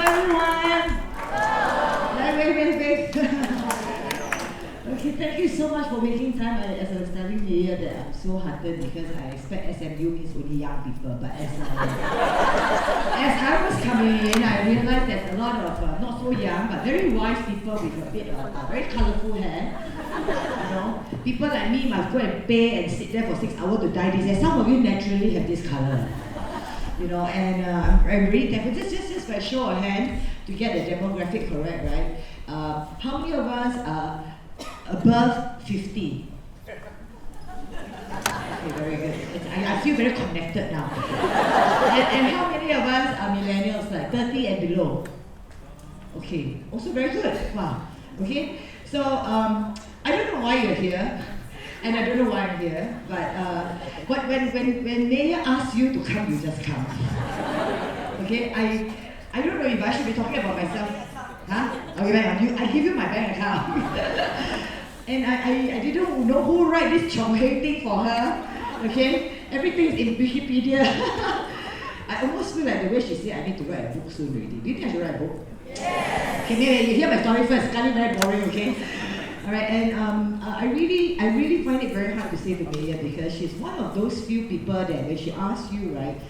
everyone. Wait. Okay, thank you so much for making time. As I was telling you that I'm so heartened because I expect SMU means only young people, but as I was coming in, I realized there's a lot of not so young but very wise people with a bit of very colorful hair. You know, people like me must go and pay and sit there for 6 hours to dye this hair. Some of you naturally have this color. You know, and I'm really thankful. Just by show of hand to get the demographic correct, right? How many of us are above 50? Okay, very good. I feel very connected now. And how many of us are millennials, like 30 and below? Okay, also very good. Wow. Okay, so I don't know why you're here. And I don't know why I'm here, but when Mayor asks you to come, you just come. Okay, I don't know if I should be talking about myself. Huh? Okay, I give you my bank account. And I didn't know who write this Chong Hei thing for her. Okay, everything is in Wikipedia. I almost feel like the way she said I need to write a book soon already. Do you think I should write a book? Yes. Okay, maybe you hear my story first. Kind of very boring, okay? Alright, and I really find it very hard to say to Maya because she's one of those few people that when she asks you, right,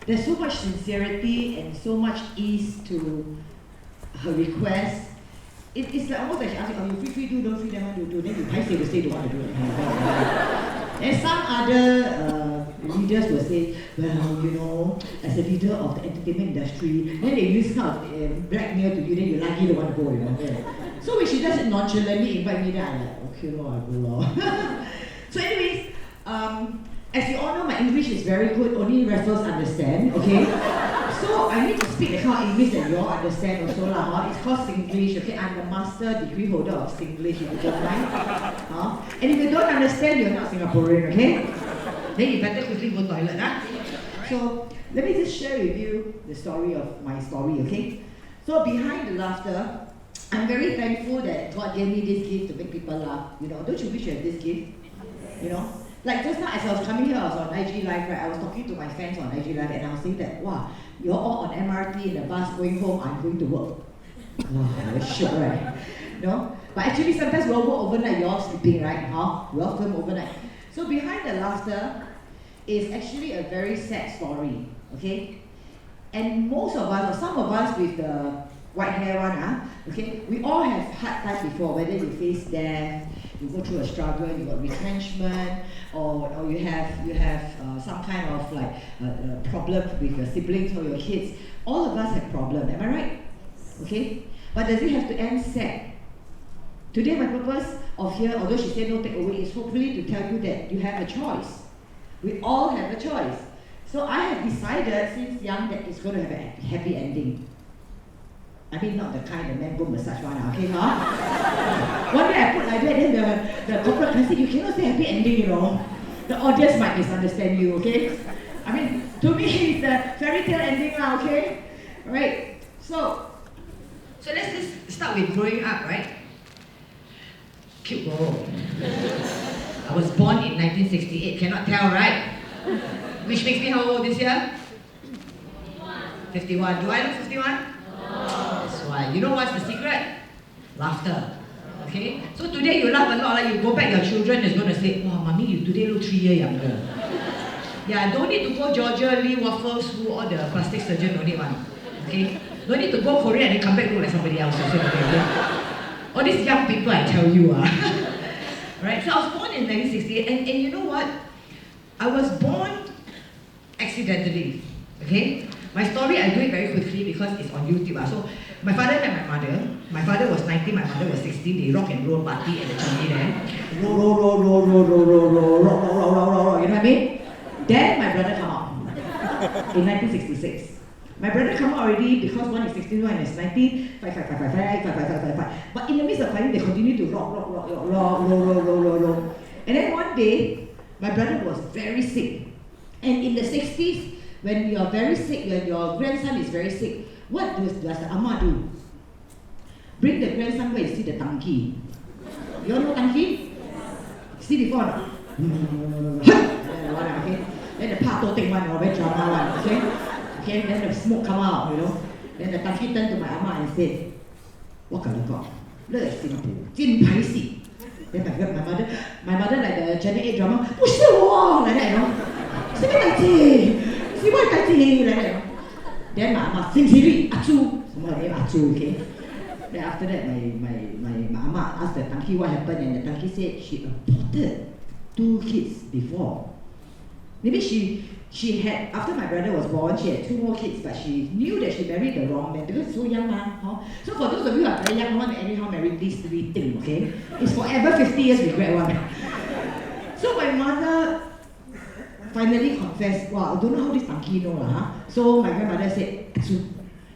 there's so much sincerity and so much ease to her request. It's like almost like she asks you, oh, you free do, don't free, then want to do, then you say to say don't want to do it. And some other leaders will say, well, you know, as a leader of the entertainment industry, then they use kind of blackmail to you, then you like you don't want to go, you know. So when she does it nonchalantly invite me, then I'm like, okay, no, I'll go lor. So anyways, as you all know, my English is very good, only Raffles understand, okay? So I need to speak the kind of English that you all understand also lah, huh? It's called Singlish, okay? I'm the master degree holder of Singlish, if you don't mind. Huh? And if you don't understand, you're not Singaporean, okay? Then you better quickly go toilet, huh? So let me just share with you the story of my story, okay? So behind the laughter, I'm very thankful that God gave me this gift to make people laugh. You know, don't you wish you had this gift? You know? Like just now as I was coming here, I was on IG Live, right? I was talking to my fans on IG Live and I was saying that, wow, you're all on MRT in the bus going home, I'm going to work. Wow, that's shit, right? No? But actually sometimes we all work overnight, you're all sleeping, right? Huh? We all film overnight. So behind the laughter is actually a very sad story, okay? And most of us, or some of us with the white hair one, okay, we all have hard times before, whether you face death, you go through a struggle, you got retrenchment, or you have some kind of like problem with your siblings or your kids. All of us have problems, am I right? Okay? But does it have to end sad? Today my purpose of here, although she said no takeaway, is hopefully to tell you that you have a choice. We all have a choice. So I have decided since young that it's going to have a happy ending. I mean, not the kind of man go massage one, okay, huh? One day I put like that, then the corporate can say, you cannot say happy ending, you know. The audience might misunderstand you, okay? I mean, to me, it's a fairy tale ending now, okay? Alright, so let's just start with growing up, right? Cute girl. I was born in 1968, cannot tell, right? Which makes me how old this year? 51. Do I look 51? That's why. You know what's the secret? Laughter. Okay? So today you laugh a lot, like you go back, your children is going to say, wow, mommy, you today look 3 years younger. Yeah, don't need to go Georgia, Lee, Waffle School, or the plastic surgeon, don't need one. Okay? Don't need to go Korea and then come back look like somebody else. Okay? All these young people, I tell you. Right? So I was born in 1968, and you know what? I was born accidentally. Okay? My story, I do it very quickly because it's on YouTube. So, my father met my mother. My father was 19, my mother was 16. They rock and roll party at the Changi there. Roll. You know what I mean? Then my brother come out in 1966. My brother come out already because one is 16, one is 19. Fight. But in the midst of fighting, they continue to roll. And then one day, my brother was very sick. And in the 60s, when you're very sick, when your grandson is very sick, what does the Amma do? Bring the grandson where you see the tangki. You all know tangki? See before no? Okay? Then the pato take one, very drama one, okay? Okay, then the smoke come out, you know. Then the tanki turned to my ama and said, what color got? Look at Singapore, 金牌戏. Then my mother like the Channel 8 drama, 不是我 like that, you know. 什么代志？什么代志 like that, you know. Then my ama, Sing Siri, Achu, some more name Achu, okay. Then after that, my ama asked the tanki what happened, and the tanki said she aborted 2 kids before. Maybe she had, after my brother was born, she had 2 more kids, but she knew that she married the wrong man because so young, huh? So for those of you who are very young, want to anyhow marry these 3 things, okay? It's forever 50 years regret one. So my mother finally confessed, wow, I don't know how this tanki know, huh? So my grandmother said,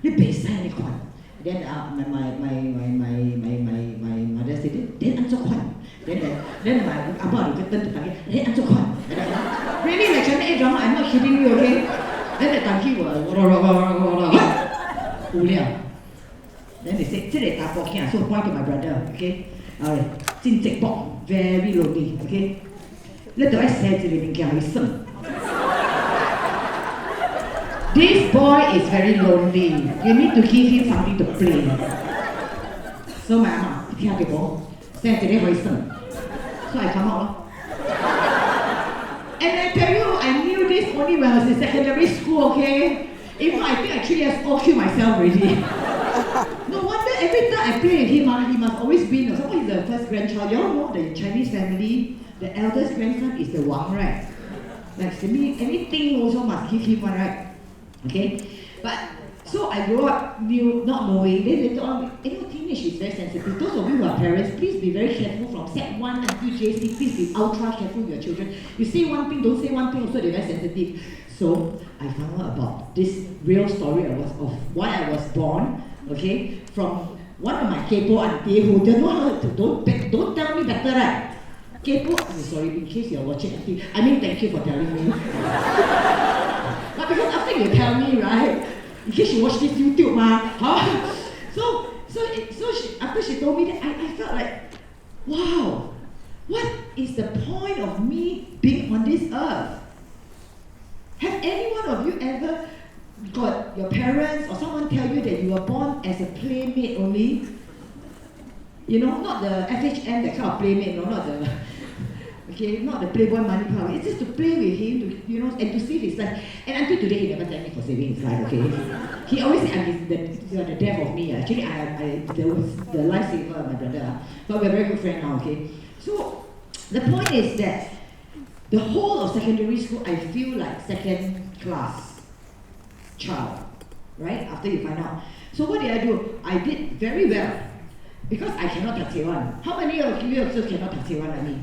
you beside ni kwan. Then my mother said, then answer kwan. Then my abang turned to tanki, then answer kwan. Really, like Channel 8 drama, I'm not kidding you, okay? Then the tanki was Then they said, 这里打波kia, so point to my brother, okay? Jin Jek Bok, very lonely, okay? Let the rest say 这里面叫一生. This boy is very lonely. You need to give him something to play. So my ama, 聽下佢講, say 這裡可以生. So I come out. And I tell you, I knew this only when I was in secondary school, okay? If not, I think at 3 years old, kill myself already. No wonder every time I play with him, he must always be, someone is the first grandchild. You all know the Chinese family, the eldest grandson is the Wang, right? Like anything also must give him one, right? Okay? But, so I grew up not knowing, then later on, teenage is very sensitive. Those of you who are parents, please be very careful from set 1 until JC, please be ultra careful with your children. You say one thing, don't say one thing, also they're very sensitive. So, I found out about this real story of why I was born, okay, from one of my kaypoh auntie who don't know how to, don't tell me better, right? Kaypoh, sorry, in case you're watching, I mean, thank you for telling me. But because after you tell me, right, in case you watch this YouTube, huh? So after she told me that, I felt like, wow, what is the point of me being on this earth? Have any one of you ever got your parents or someone tell you that you were born as a playmate only? You know, not the FHM, that kind of playmate, no, not the, okay, not the Playboy money power. It's just to play with him, and to save his life. And until today, he never thanked me for saving his life, okay? He always said, the death of me. Actually, there was the lifesaver of my brother. But we're very good friends now, okay? So, the point is that the whole of secondary school, I feel like second class child, right? After you find out. So what did I do? I did very well. Because I cannot touch Taiwan. How many of you also cannot touch Taiwan like me?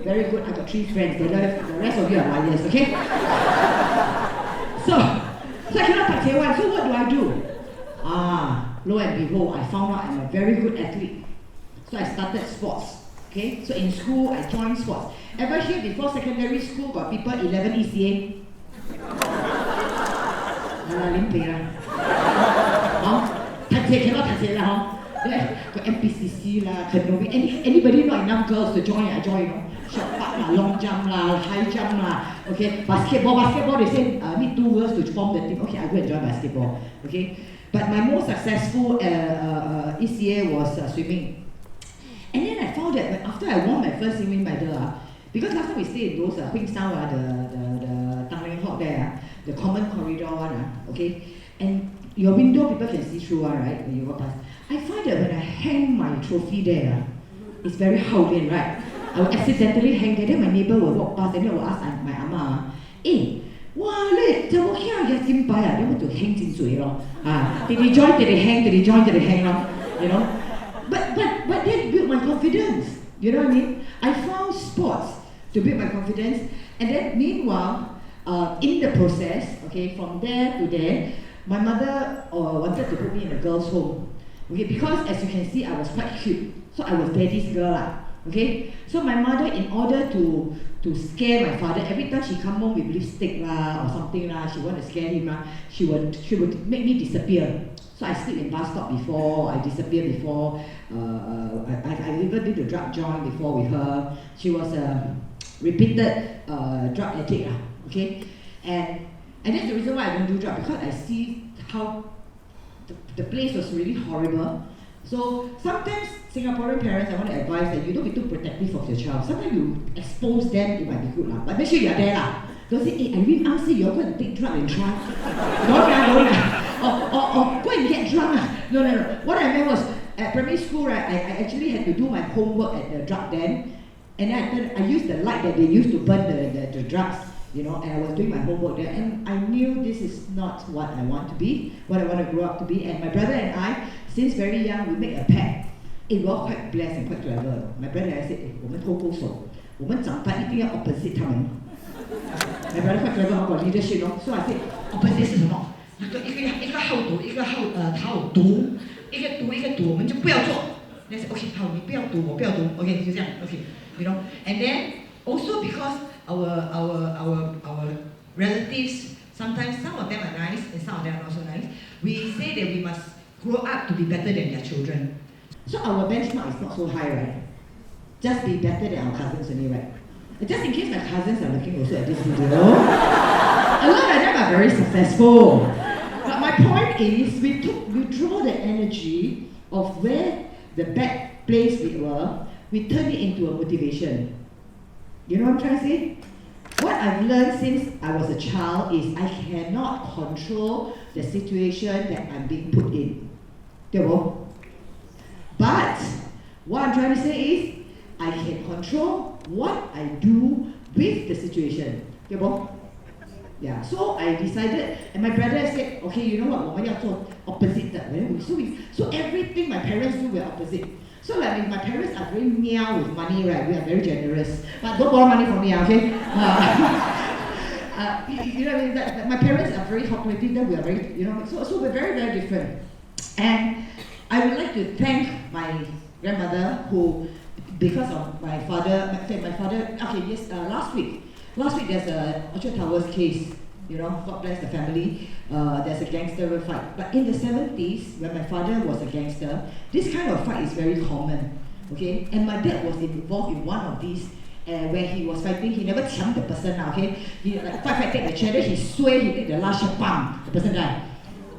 Very good, I got 3 friends. The rest of you are liars, okay? So I cannot touch Taiwan. So what do? Lo and behold, I found out I'm a very good athlete. So I started sports. Okay? So in school, I joined sports. Ever hear before secondary school got people 11 ECA? Cannot touch it lah. Got MPCC lah, canoeing. Anybody not enough girls to join? I join, you know. Short put lah, long jump lah, high jump lah. Okay, basketball. They say need 2 girls to form the team. Okay, I go and join basketball. Okay, but my most successful ECA was swimming. And then I found that after I won my first swimming medal, because last time we stay in those Queenstown, the Tanglin Hawk there, the common corridor one, okay, and your window people can see through, right? When you walk past. I find that when I hang my trophy there, it's very howling, right? I will accidentally hang there, then my neighbor will walk past, and then I will ask my ama, wow, look, 怎麼樣嘅金牌啊？你有冇to hang 真水咯？Did they join? Did they hang? Did they join? Did they hang? You know? But that built my confidence. You know what I mean? I found sports to build my confidence, and then meanwhile, in the process, okay, from there to there, my mother wanted to put me in a girls' home. Okay, because as you can see, I was quite cute. So I was daddy's girl lah. Okay? So my mother, in order to scare my father, every time she come home with lipstick lah or something lah, she want to scare him lah, she would make me disappear. So I sleep in bus stop before, I disappear before, I even did a drug joint before with her. She was a repeated drug addict lah. Okay? And that's the reason why I don't do drugs, because I see how the place was really horrible. So sometimes Singaporean parents, I want to advise that you don't be too protective of your child. Sometimes you expose them, it might be good lah. But make sure you are there lah. Don't say, hey, Irene, I'll say you're going to take drug and try. Don't or go and get drunk. No. What I meant was, at primary school, right, I actually had to do my homework at the drug den. And then I used the light that they used to burn the drugs, and I was doing my homework there. And I knew this is not what I want to be, what I want to grow up to be. And my brother and I, since very young, we make a pact. We were quite blessed and quite clever. My brother and I said, 我们勾勾手，我们长大一定要 opposite 他们。My brother quite clever about leadership, so I said, opposite 是什么？一个好赌，一个好赌，一个赌，我们就不要做。They said, okay, 好，你不要赌，我不要赌 ，OK， 就这样 ，OK，And then also because our relatives, sometimes some of them are nice and some of them are not so nice. We say that we must grow up to be better than their children. So our benchmark is not so high, right? Just be better than our cousins only, right? Just in case my cousins are looking also at this video, a lot of them are very successful. But my point is, we draw the energy of where the bad place we were, we turn it into a motivation. You know what I'm trying to say? What I've learned since I was a child is I cannot control the situation that I'm being put in. But what I'm trying to say is, I can control what I do with the situation. Yeah, so I decided, and my brother said, okay, you know what, 我们要做 opposite 的. So everything my parents do, we're opposite. So like if my parents are very meow with money, right, we are very generous. But don't borrow money from me, okay? You know what I mean? That my parents are very cooperative, then we are very, so we're very, very different. And I would like to thank my grandmother who, because of my father, okay, yes, last week there's a Orchard Towers case, God bless the family, there's a gangster fight. But in the 70s, when my father was a gangster, this kind of fight is very common, okay? And my dad was involved in one of these, where he was fighting, he never chiang the person, okay? He like fight, take the chair, then he sway, he take the last shot, bam, the person died.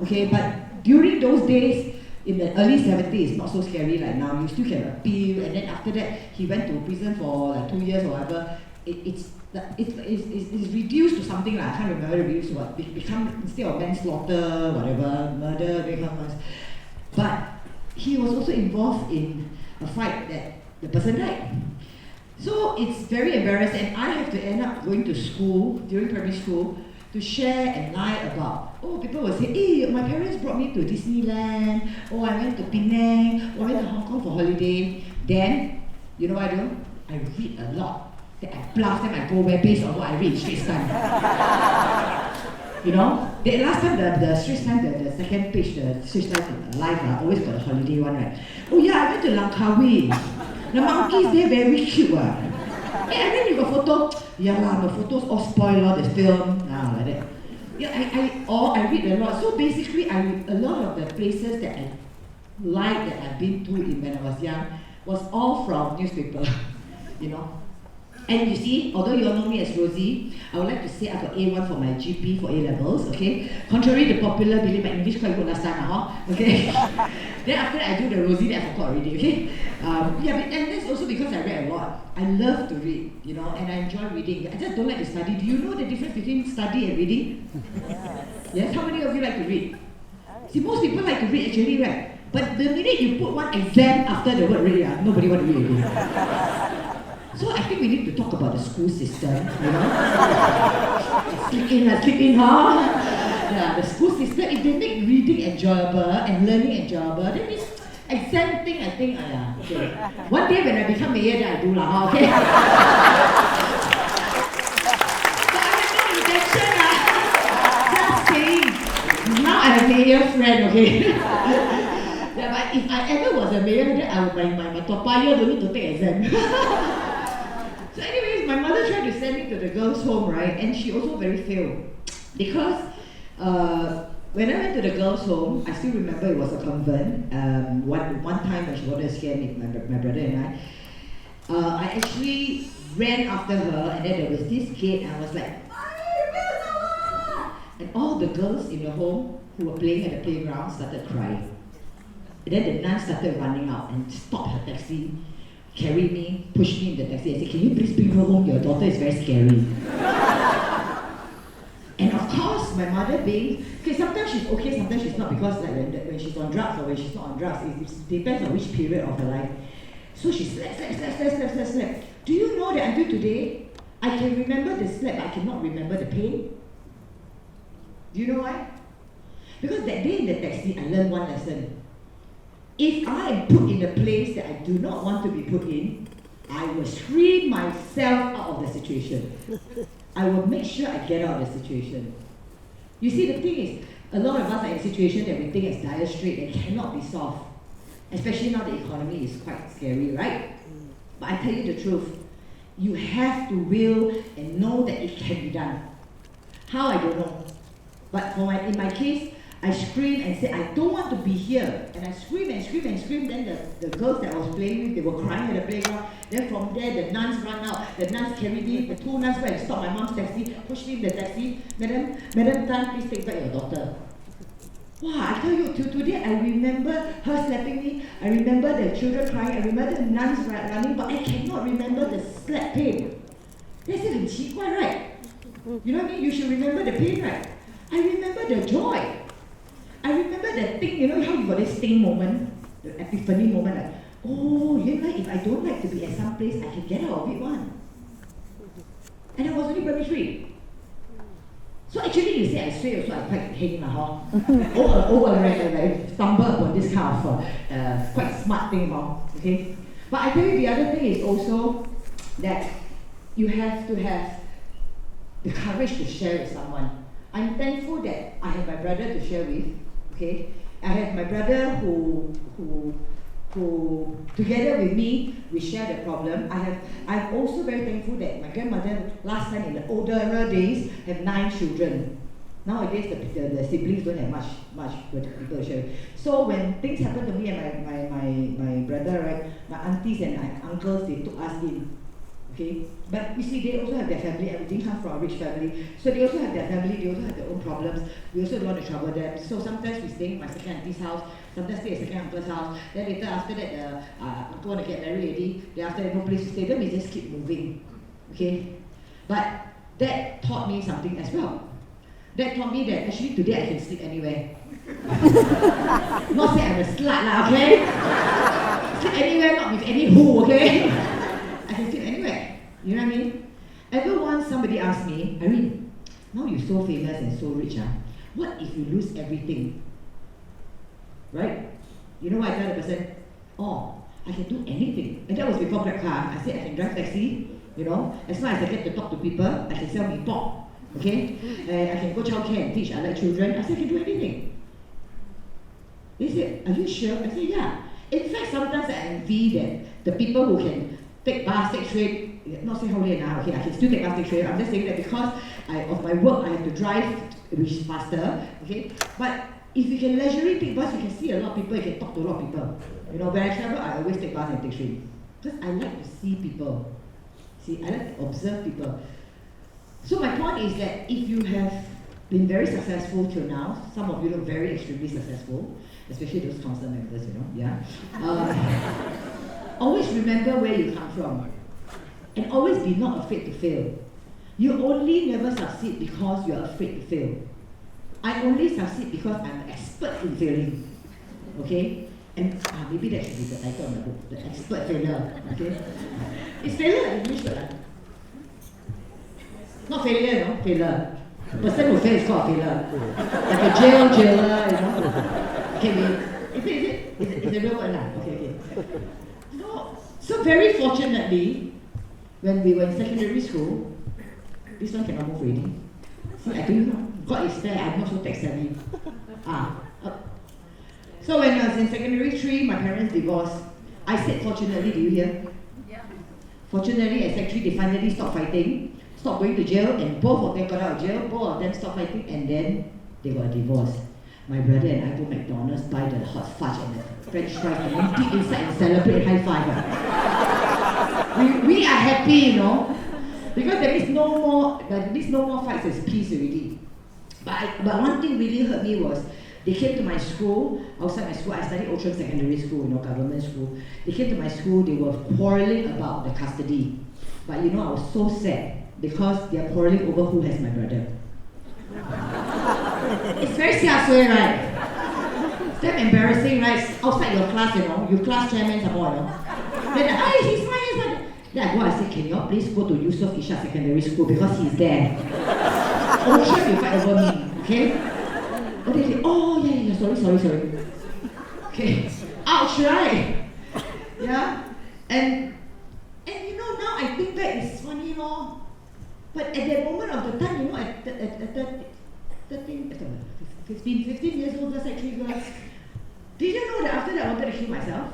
Okay, but during those days, in the early 70s, it's not so scary like now. You still can appeal, and then after that, he went to prison for like 2 years or whatever. It's reduced to something like, I can't remember reduced to what. Become, instead of manslaughter, whatever, murder, but he was also involved in a fight that the person died. So it's very embarrassing, and I have to end up going to school, during primary school, to share and lie about, people will say, hey, my parents brought me to Disneyland, I went to Penang, I went to Hong Kong for holiday. Then, you know what I do? I read a lot. Then I bluff them, I go where based on what I read in Straits Times. The last time the Straits Times, the second page, the Straits Times live, always got a holiday one, right? Oh yeah, I went to Langkawi. The monkeys, they're very cute. Hey, and then you got photo. Yeah lah, the photos all spoil the film. Like that. Yeah, I read a lot. So basically, a lot of the places that I like that I've been to when I was young was all from newspaper. And you see, although you all know me as Rosie, I would like to say I got A1 for my GP for A-levels, okay? Contrary to popular belief, my English quite good last time, okay? Then after that, I do the Rosie that I forgot already, okay? And that's also because I read a lot. I love to read, and I enjoy reading. I just don't like to study. Do you know the difference between study and reading? Yes? How many of you like to read? See, most people like to read actually, right? But the minute you put one exam after the word read, nobody want to read again. So I think we need to talk about the school system, Slip in, Yeah, the school system, if they make reading enjoyable and learning enjoyable, then this exam thing, I think, okay. One day when I become mayor, then I do lah, okay? So I have no intention, just saying. Now I'm a mayor friend, okay? Yeah, but if I ever was a mayor, then I would, my Toa Payoh don't need to take exam. So anyways, my mother tried to send me to the girls' home, right? And she also very failed. Because when I went to the girls' home, I still remember it was a convent. One time when she wanted to scare me, my brother and I actually ran after her, and then there was this gate, and I was like, and all the girls in the home who were playing at the playground started crying. And then the nun started running out and stopped her taxi, carried me, pushed me in the taxi and said, "Can you please bring her home? Your daughter is very scary." And of course, my mother being, okay, sometimes she's okay, sometimes she's not, because like when she's on drugs or when she's not on drugs, it depends on which period of her life. So she slept. Do you know that until today, I can remember the slap, but I cannot remember the pain? Do you know why? Because that day in the taxi, I learned one lesson. If I am put in a place that I do not want to be put in, I will scream myself out of the situation. I will make sure I get out of the situation. You see, the thing is, a lot of us are in a situation that we think is dire straits and cannot be solved. Especially now the economy is quite scary, right? But I tell you the truth, you have to will and know that it can be done. How, I don't know. But in my case, I screamed and said, "I don't want to be here." And I screamed and screamed and screamed. Then the girls that I was playing with, they were crying at the playground. Then from there, the nuns ran out. The nuns carried me. The two nuns went and stopped my mom's taxi, pushed me in the taxi. Madam Tan, please take back your daughter. Wow, I tell you, till today, I remember her slapping me. I remember the children crying. I remember the nuns running, but I cannot remember the slap pain. That's it, 很奇怪, right? You know what I mean? You should remember the pain, right? I remember the joy. I remember the thing, you know how you got this sting moment, the epiphany moment, like, oh, if I don't like to be at some place, I can get out of it one. And I was only primary 3. So actually you say I stray also, I'm quite heng lah, I stumble upon this kind of quite smart thing, okay? But I tell you the other thing is also that you have to have the courage to share with someone. I'm thankful that I have my brother to share with. Okay, I have my brother who together with me, we share the problem. I'm also very thankful that my grandmother last time in the older days have 9 children. Nowadays the siblings don't have much people to share. So when things happen to me and my brother, right, my aunties and uncles, they took us in. Okay, but you see, they also have their family, and we didn't come from a rich family, so they also have their family, they also have their own problems. We also don't want to trouble them, so sometimes we stay in my second auntie's house, sometimes stay at second uncle's house. Then later, after that, the uncle want to get married already, then after that, no place to stay, then we just keep moving. Okay, but that taught me something as well. That taught me that actually today I can sleep anywhere. Not say I'm a slut lah, okay? Sleep anywhere, not with any who, okay? I can sleep anywhere. You know what I mean? Ever once somebody asked me, Irene, now you're so famous and so rich, what if you lose everything? Right? You know what I tell the person? Oh, I can do anything. And that was before Grab car. I said I can drive taxi, you know, as long as I get to talk to people, I can sell mee pok, okay? I can go childcare and teach other children. I said I can do anything. They said, are you sure? I said, yeah. In fact, sometimes I envy that the people who can take bus, take train, not saying how late now, okay, I can still take bus, take train. I'm just saying that because of my work, I have to drive, which is faster, okay? But if you can leisurely take bus, you can see a lot of people, you can talk to a lot of people. You know, when I travel, I always take bus and take train. Because I like to see people. See, I like to observe people. So my point is that if you have been very successful till now, some of you look very extremely successful, especially those council members, you know, yeah. Always remember where you come from. And always be not afraid to fail. You only never succeed because you are afraid to fail. I only succeed because I'm an expert in failing. Okay? And maybe that should be the title of my book, The Expert Failure. Okay? Is failure an English word? Not failure, no? Failure. Person who fails is called a failure. Like a jailer, you know? Okay, is it a real word now? Okay. So very fortunately, when we were in secondary school, this one cannot move already. See, I do not, God is there, I'm not so tech savvy. So when I was in secondary 3, my parents divorced. I said fortunately, do you hear? Yeah. Fortunately, at Sec 3, they finally stopped fighting, stopped going to jail, and both of them got out of jail, both of them stopped fighting, and then they got divorced. My brother and I go McDonald's, buy the hot fudge and the French fries, and then dip inside and celebrate high five. We are happy, you know, because there is no more fights, there's peace already. But one thing really hurt me was They came to my school, outside my school. I studied Outram Secondary School, government school. They came to my school, they were quarreling about the custody. But I was so sad because they are quarreling over who has my brother. It's very siasui, right? It's damn embarrassing, right? Outside your class, your class chairman some more, Then, he's fine, he's fine. Then I go and say, can you all please go to Yusof Ishak Secondary School because he's there. Outram, you fight over me, okay? Oh, they say, oh, yeah, sorry. Okay, ouch, right? Yeah, and now I think back, it's funny, But at that moment of the time, at 15 years old, just actually girls, did you know that after that I wanted to kill myself?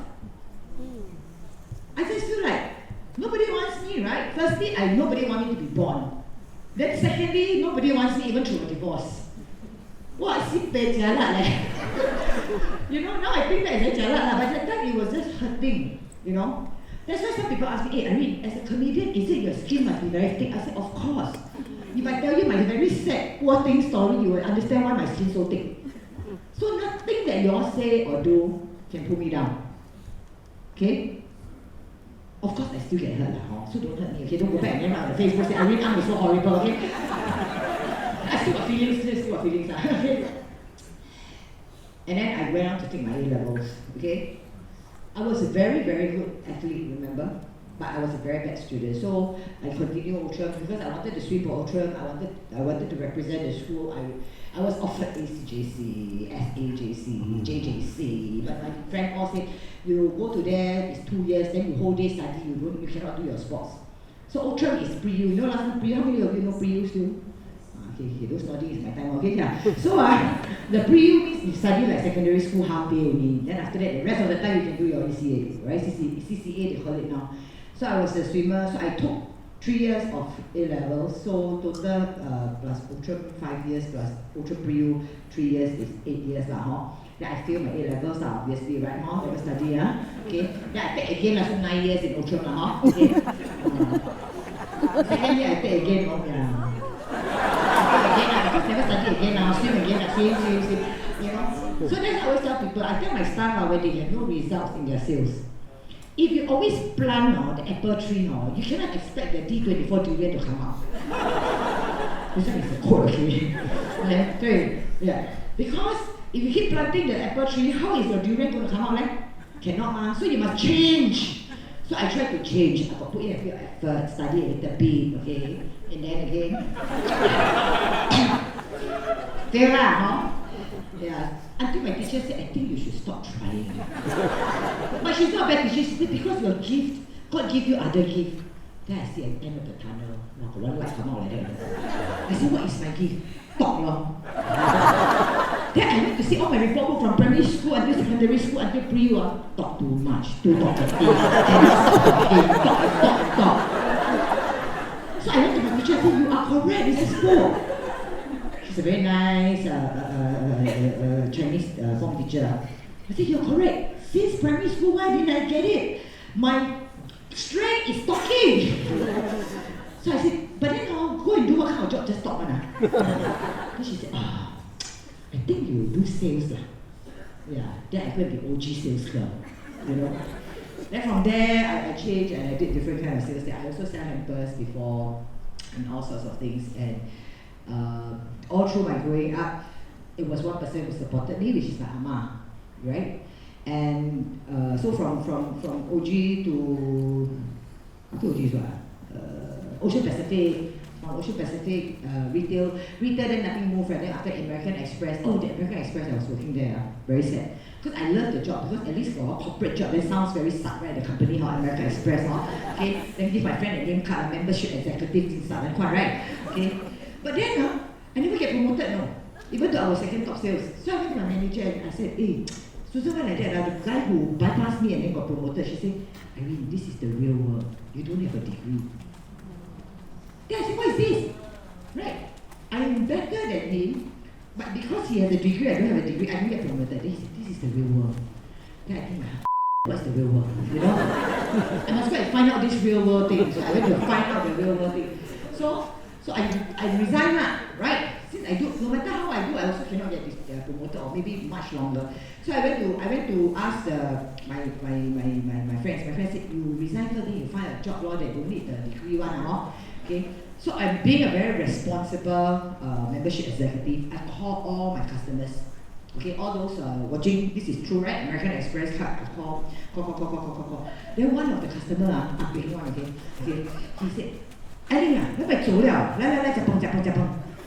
I just feel like nobody wants me, right? Firstly, nobody wants me to be born. Then secondly, nobody wants me even through a divorce. What sibei jialat leh. Now I think that is very jialat, but at that time it was just hurting, That's why some people ask me, hey Irene, as a comedian, is it your skin must be very thick? I said, of course. If I tell you my very sad, poor thing story, you will understand why my skin so thick. So nothing that you all say or do can pull me down. Okay? Of course, I still get hurt, so don't hurt me, okay? Don't go back and on the Facebook say, Irene, I'm so horrible, okay? I still got feelings, okay? And then I went on to take my A-levels, okay? I was a very, very good athlete, remember? But I was a very bad student. So I continued Outram because I wanted to sweep for Outram. I wanted to represent the school. I was offered ACJC, SAJC, JJC, but my friend all said, you go to there, it's 2 years, then you whole day study, you cannot do your sports. So Outram is pre-U. Last time pre-U, how many of you know pre-U still? Okay, those studying is my time, okay, yeah. So the pre-U means you study like secondary school half day only. Then after that, the rest of the time you can do your ECA, right? CCA, they call it now. So I was a swimmer, so I took 3 years of A-levels, so total plus Outram 5 years plus Outram pre-U 3 years is 8 years lah, Then I failed my A-levels obviously, right, Never study, okay. Then I take again, so 9 years in Outram lah, okay. Second year I take again, yeah. Never study again, swim again, swim, So that's how I always tell people. I tell my staff when they have no results in their sales. If you always plant the apple tree, you cannot expect the D24 durian to come out. This one is a quote, okay? Yeah. Because if you keep planting the apple tree, how is your durian going to come out? Cannot, So you must change. So I tried to change. I got put in a few effort, study a little bit, okay? And then again, fail lah, Yeah. Until my teacher said, I think you should stop trying. But she's not a bad teacher. She said, because your gift, God give you other gift. Then I see at the end of the tunnel, one light come out like that. I said, what is my gift? Talk, Then I went to see all my report book from primary school until secondary school until pre-U. Talk too much, too talkative. Talk. So I went to my teacher and said, you are correct, this is good. She's a very nice Chinese form teacher. I said, you're correct. Since primary school, why didn't I get it? My strength is talking. So I said, but then go and do what kind of job, just talk. Then she said, I think you will do sales. Yeah, then I go and be OG sales girl. Then from there, I changed and I did different kind of sales. I also sell hampers before and all sorts of things. And all through my growing up, it was one person who supported me, which is my ama, right? And so from OG to OG is what? Ocean Pacific. From Ocean Pacific retail then nothing moved. Right? Then after American Express, the American Express I was working there. Very sad. Because I love the job, because at least for a corporate job, that sounds very suck, right? The company, American Express, okay? Then give my friend a name card, a membership executive, things like that, right? Okay? But then, I never get promoted, no. Even though I was second top sales. So I went to my manager and I said, hey, Susan, when I did the guy who bypassed me and then got promoted, she said, Irene, this is the real world. You don't have a degree. Then I said, what is this? Right? I am better than him, but because he has a degree, I don't have a degree, I don't get promoted. Then he said, this is the real world. Then I think, what's the real world? I must go and find out this real world thing. So I went to find out the real world thing. So I resigned, right? since I do, no matter how I do, I also cannot get this, promoted or maybe much longer. So I went to ask my friends. My friends said, you resign first, then you find a job law that don't need the degree one, okay? So I'm being a very responsible membership executive. I call all my customers. Okay, all those watching, this is true, right? American Express card, I call. Then one of the customer, big one, okay, he said, Irene, 你咪做了，來，食飯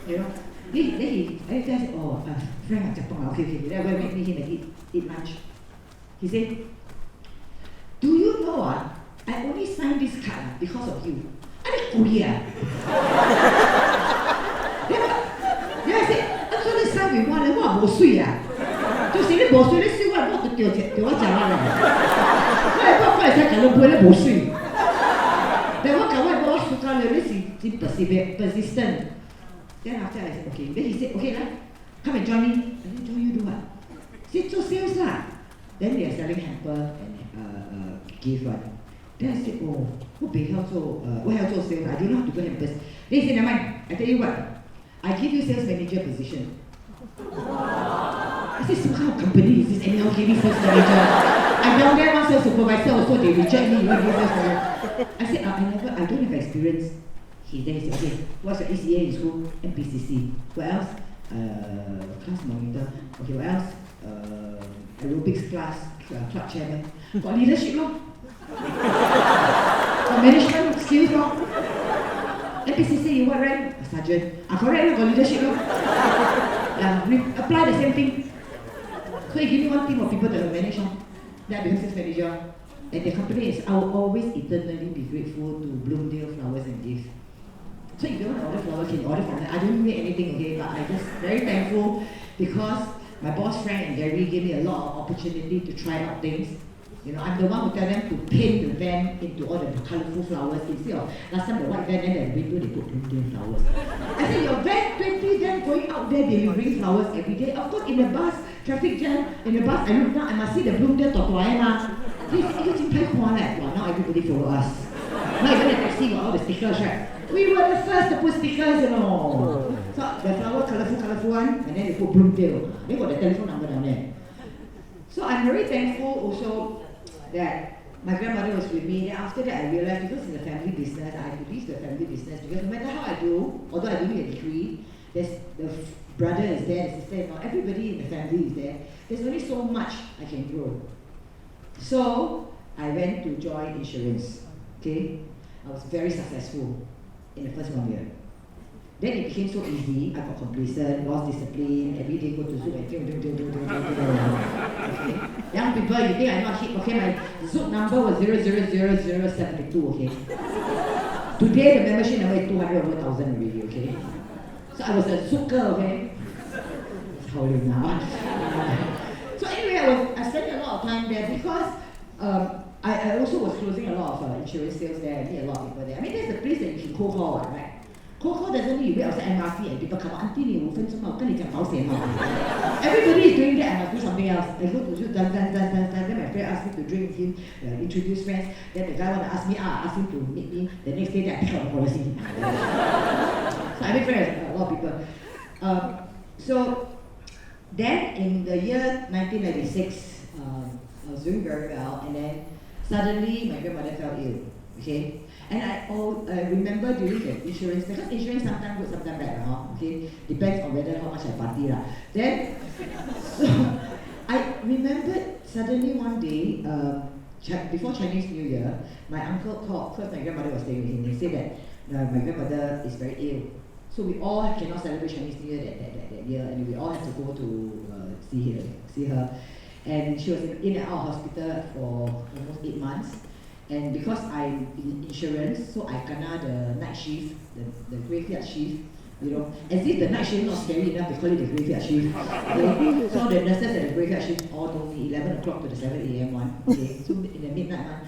you know. Then he said, oh, friend, 食飯 okay, then I go and meet him and eat lunch. He said, do you know I only signed this card because of you. Then I said, I'm going to sign with one, what, 冇水啊？就是你冇水，你燒我就掉我走啦。我係使搞到杯你冇水。但我搞我暑假了，你是persistent. Then after I said, okay. Then he said, okay, come and join me. I said, join you do what? He said, do sales lah. Then they are selling hamper and gift one. Then I said, oh, 我要做 sales. I don't know how to do hampers. Then he said, never mind. I tell you what, I give you sales manager position. I said, some kind of company is this? And now give me sales manager. I down there one sales supervisor also, they reject me. You want to give sales manager? I said, I don't have experience. Then he said, okay, what's your ECA in school? MPCC. What else? Class monitor. Okay, what else? Aerobics class, club chairman. Got leadership law. Got management skills law. MPCC, you what rank? A sergeant. Correct, got leadership law. We apply the same thing. So you give me one team of people that will manage on. Then I become sales manager. And the company is, I will always eternally be grateful to Bloomdale Flowers and Gifts. So if you want to order flowers, you can order from them. I don't make anything, okay, but I'm just very thankful because my boss Frank and Gary gave me a lot of opportunity to try out things. You know, I'm the one who tell them to paint the van into all the colourful flowers instead of last time the white van and the window they put Bloomdale flowers. I said, your van, 20 van going out there delivering flowers every day. Of course, in the bus, traffic jam, in the bus, I look down, I must see the Bloomdale Totoai ma. Now everybody follow us. Now even the taxi got all the stickers, right? We were the first to put stickers, you know. So the flower, colourful one, and then they put Bloomdale. They got the telephone number down there. So I'm very thankful also that my grandmother was with me. Then after that I realized because it's a family business, I have to leave the family business because no matter how I do, although I don't need a degree, there's the brother is there, the sister-in-law, everybody in the family is there. There's only so much I can grow. So I went to join insurance. Okay, I was very successful in the first 1 year. Then it became so easy. I got complacent, lost discipline. Every day go to Zoom and okay. Young people, you think I'm not hip? Okay, my Zoom number was 0000072. Okay. Today the membership number is 200 over 1,000 already. Okay. So I was a Zooker. Okay. How old now? So anyway, I spent a lot of time there because I also was closing a lot of insurance sales there. I meet a lot of people there. I mean, that's the place that you can cold call, right? Cold call doesn't mean you wait outside MRT and people come out, Auntie, 你5分鐘後跟你講保險嘛. Everybody is doing that, I must do something else. I go to shoot, done. Then my friend asked me to drink with him, introduce friends. Then the guy want to ask me, ask him to meet me. The next day, then I pick up the policy. So I make friends with a lot of people. So then in the year 1996, I was doing very well, and then suddenly my grandmother fell ill. Okay, and I remember during the insurance, because insurance sometimes good, sometimes bad, okay, depends on whether how much I party lah. Then, so I remembered suddenly one day, before Chinese New Year, my uncle called, because my grandmother was staying with him. He said that my grandmother is very ill, so we all cannot celebrate Chinese New Year that year, and we all have to go to see her. And she was in and out of hospital for almost 8 months. And because I'm in insurance, so I kena the night shift, the graveyard shift, you know. As if the night shift not scary enough, they call it the graveyard shift. Okay? So the nurses at the graveyard shift all told me 11 o'clock to the 7 a.m. one. Okay? So in the midnight one.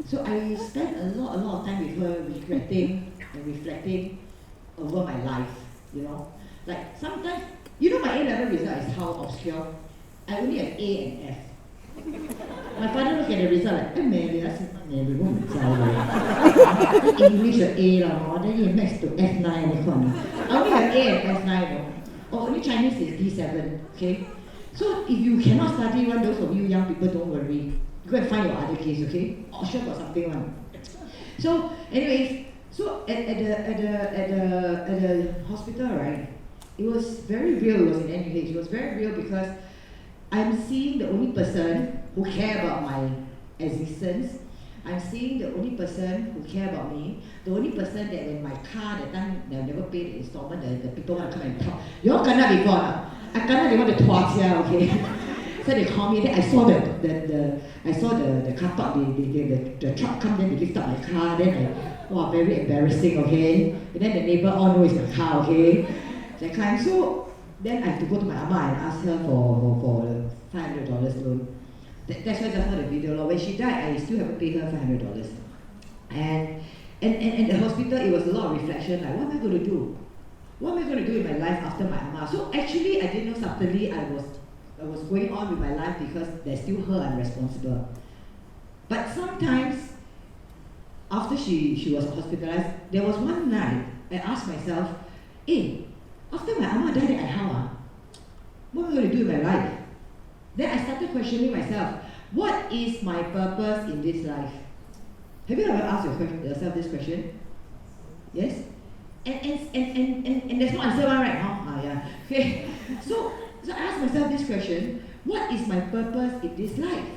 So I spent a lot of time with her, regretting and reflecting over my life, you know. Like sometimes, you know, my A-level result is how obscure. I only have A and F. My father looked at the result like, Mary, that's Mary, English A, then you max to F9. I only have A and S9, no? Oh, only Chinese is D7, okay? So if you cannot study one, those of you young people, don't worry. Go and find your other case, okay? Oh, sure got something one. So, anyways, so at the hospital, right? It was very real. It was in NUH. It was very real because I'm seeing the only person who care about my existence. I'm seeing the only person who care about me. The only person that when my car that time they never paid the installment, the people want to come and talk. You all kena before, no? I kena they want to twat here, okay? So they call me. Then I saw the car park. The truck come. Then they lift up my car. Then wow, very embarrassing, okay? And then the neighbor all know it's my car, okay? That kind. So then I have to go to my ama and ask her for $500 loan. That's why just saw the video. When she died, I still haven't paid her $500. And the hospital, it was a lot of reflection. Like, what am I going to do? What am I going to do in my life after my ama? So actually, I didn't know subtly I was going on with my life because there's still her I'm responsible. But sometimes, after she was hospitalized, there was one night I asked myself, hey, after my ama died, how? What am I going to do in my life? Then I started questioning myself, what is my purpose in this life? Have you ever asked yourself this question? Yes? And there's no answer one, right? Huh? Yeah. Okay. So I asked myself this question, what is my purpose in this life?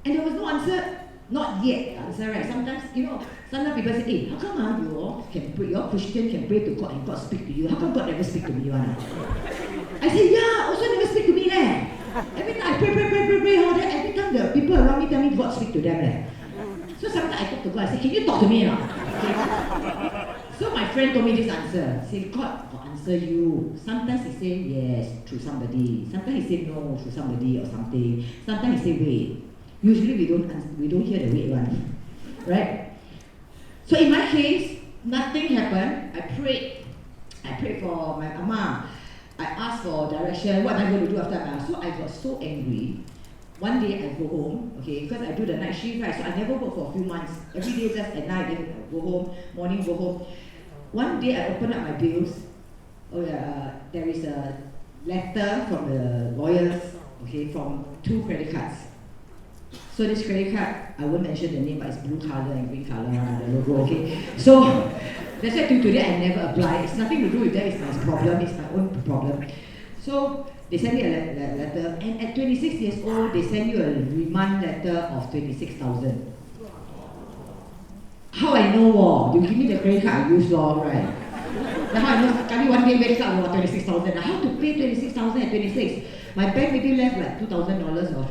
And there was no answer, not yet answer, right? Sometimes people say, hey, how come you all can pray, your Christian can pray to God and God speak to you? How come God never speak to me? I said, yeah, also never speak to me. Every time I pray, every time the people around me tell me God speak to them. So sometimes I talk to God, I say, can you talk to me? Okay. So my friend told me this answer. He said, God will answer you. Sometimes he say yes through somebody. Sometimes he say no through somebody or something. Sometimes he say wait. Usually we don't hear the wait one. Right? So in my case, nothing happened. I prayed for my ama. I asked for direction, what am I going to do after my ama? So I got so angry. One day I go home, okay, because I do the night shift, right? So I never work for a few months. Every day just at night, then I go home, morning go home. One day I open up my bills. Oh yeah, there is a letter from the lawyers, okay, from 2 credit cards. So this credit card, I won't mention the name, but it's blue color and green color, the logo, okay? So that's why till today I never apply. It's nothing to do with that, it's my problem, it's my own problem. So they send me a letter, and at 26 years old, they send you a remand letter of 26,000. How I know? You give me the credit card I use, right? Now how I know? Kami one day wakes up 26,000. How to pay 26,000 at 26? My bank maybe left like $2,000 or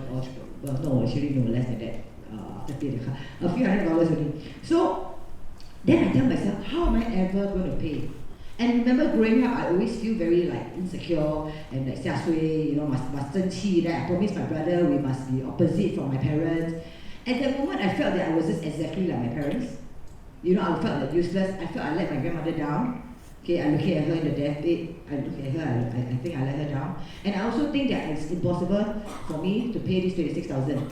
well, no, actually no, less than that. After pay the car, a few $100 only. So then I tell myself, how am I ever going to pay? And remember growing up, I always feel very like insecure and like 下水, must 争气. Then I promised my brother we must be opposite from my parents. At that moment, I felt that I was just exactly like my parents. I felt like useless. I felt I let my grandmother down. Okay, I look at her in the deathbed. I look at her, I think I let her down. And I also think that it's impossible for me to pay this 26,000.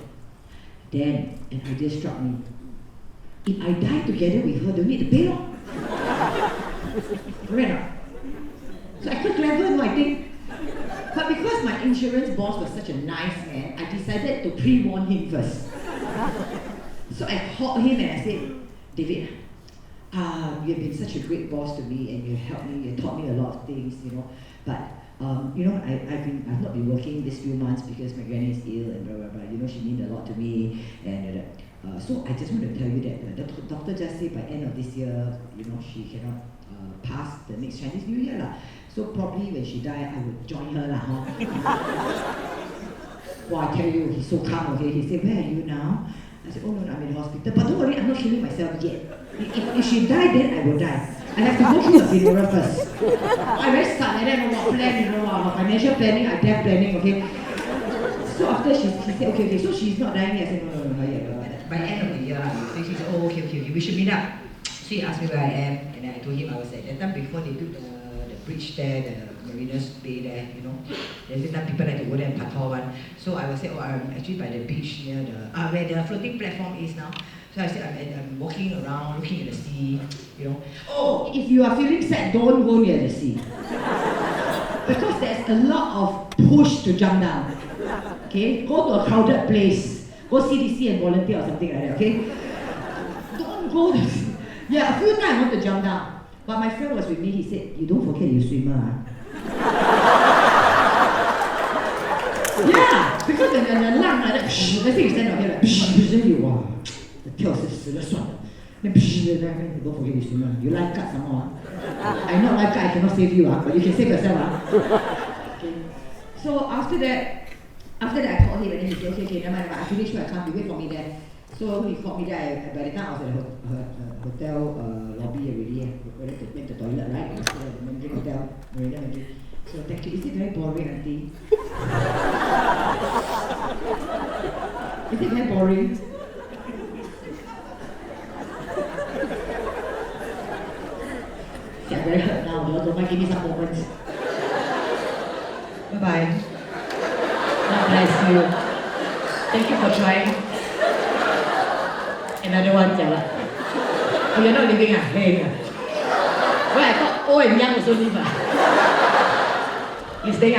Then an idea struck me. If I die together with her, don't need to pay, no? Right? So I quite clever, I think. But because my insurance boss was such a nice man, I decided to pre-warn him first. So I called him and I said, David, you have been such a great boss to me and you helped me, you taught me a lot of things, but I've not been working this few months because my granny is ill and blah blah blah. She means a lot to me, and so I just want to tell you that the doctor just said by end of this year, she cannot pass the next Chinese New Year lah. So probably when she die, I would join her lah. Well, I tell you, he's so calm. Okay, he said, where are you now? I said, oh no, I'm in the hospital. But don't worry, I'm not killing myself yet. If she died, then I will die. I have to go through the funeral first. I very stuck, and then what plan, financial planning, I death planning, okay. So after she said, okay, so she's not dying yet. I said, no, not yet. By the end of the year, so she said, oh, okay, we should meet up. So he asked me where I am, and then I told him I was at that time before they took the bridge there, the Mariner's Bay there, There's this time people like to go there and patrol one. So I would say, oh, I'm actually by the beach near where the floating platform is now. So I said, I'm walking around, looking at the sea, you know. Oh, if you are feeling sad, don't go near the sea. Because there's a lot of push to jump down. Okay, go to a crowded place. Go CDC and volunteer or something like that, okay? Don't go to... Yeah, a few times I want to jump down. But my friend was with me, he said, you don't forget you're a swimmer. Yeah, because the 浪 like that, let's say you stand up here like, then you, wow, the 跳是死了算了。Then don't forget you swimmer. You lifeguard some more. I'm not lifeguard, I cannot save you, but you can save yourself. Okay. So after that I called him and then he said, okay, never mind, I finish where I come, you wait for me there. So he called me there, by the time I was at the hotel lobby already, went to the toilet, right? The Mandarin Hotel, Marina Mandarin. So thank you. Is it very boring, auntie? Is it very boring? I'm very hurt now, don't mind, give me some moments. Bye-bye. God bless you. Thank you for trying. Another one, jialat. Oh, you're not leaving, Hey. Well, I thought old and young also leave. You stay,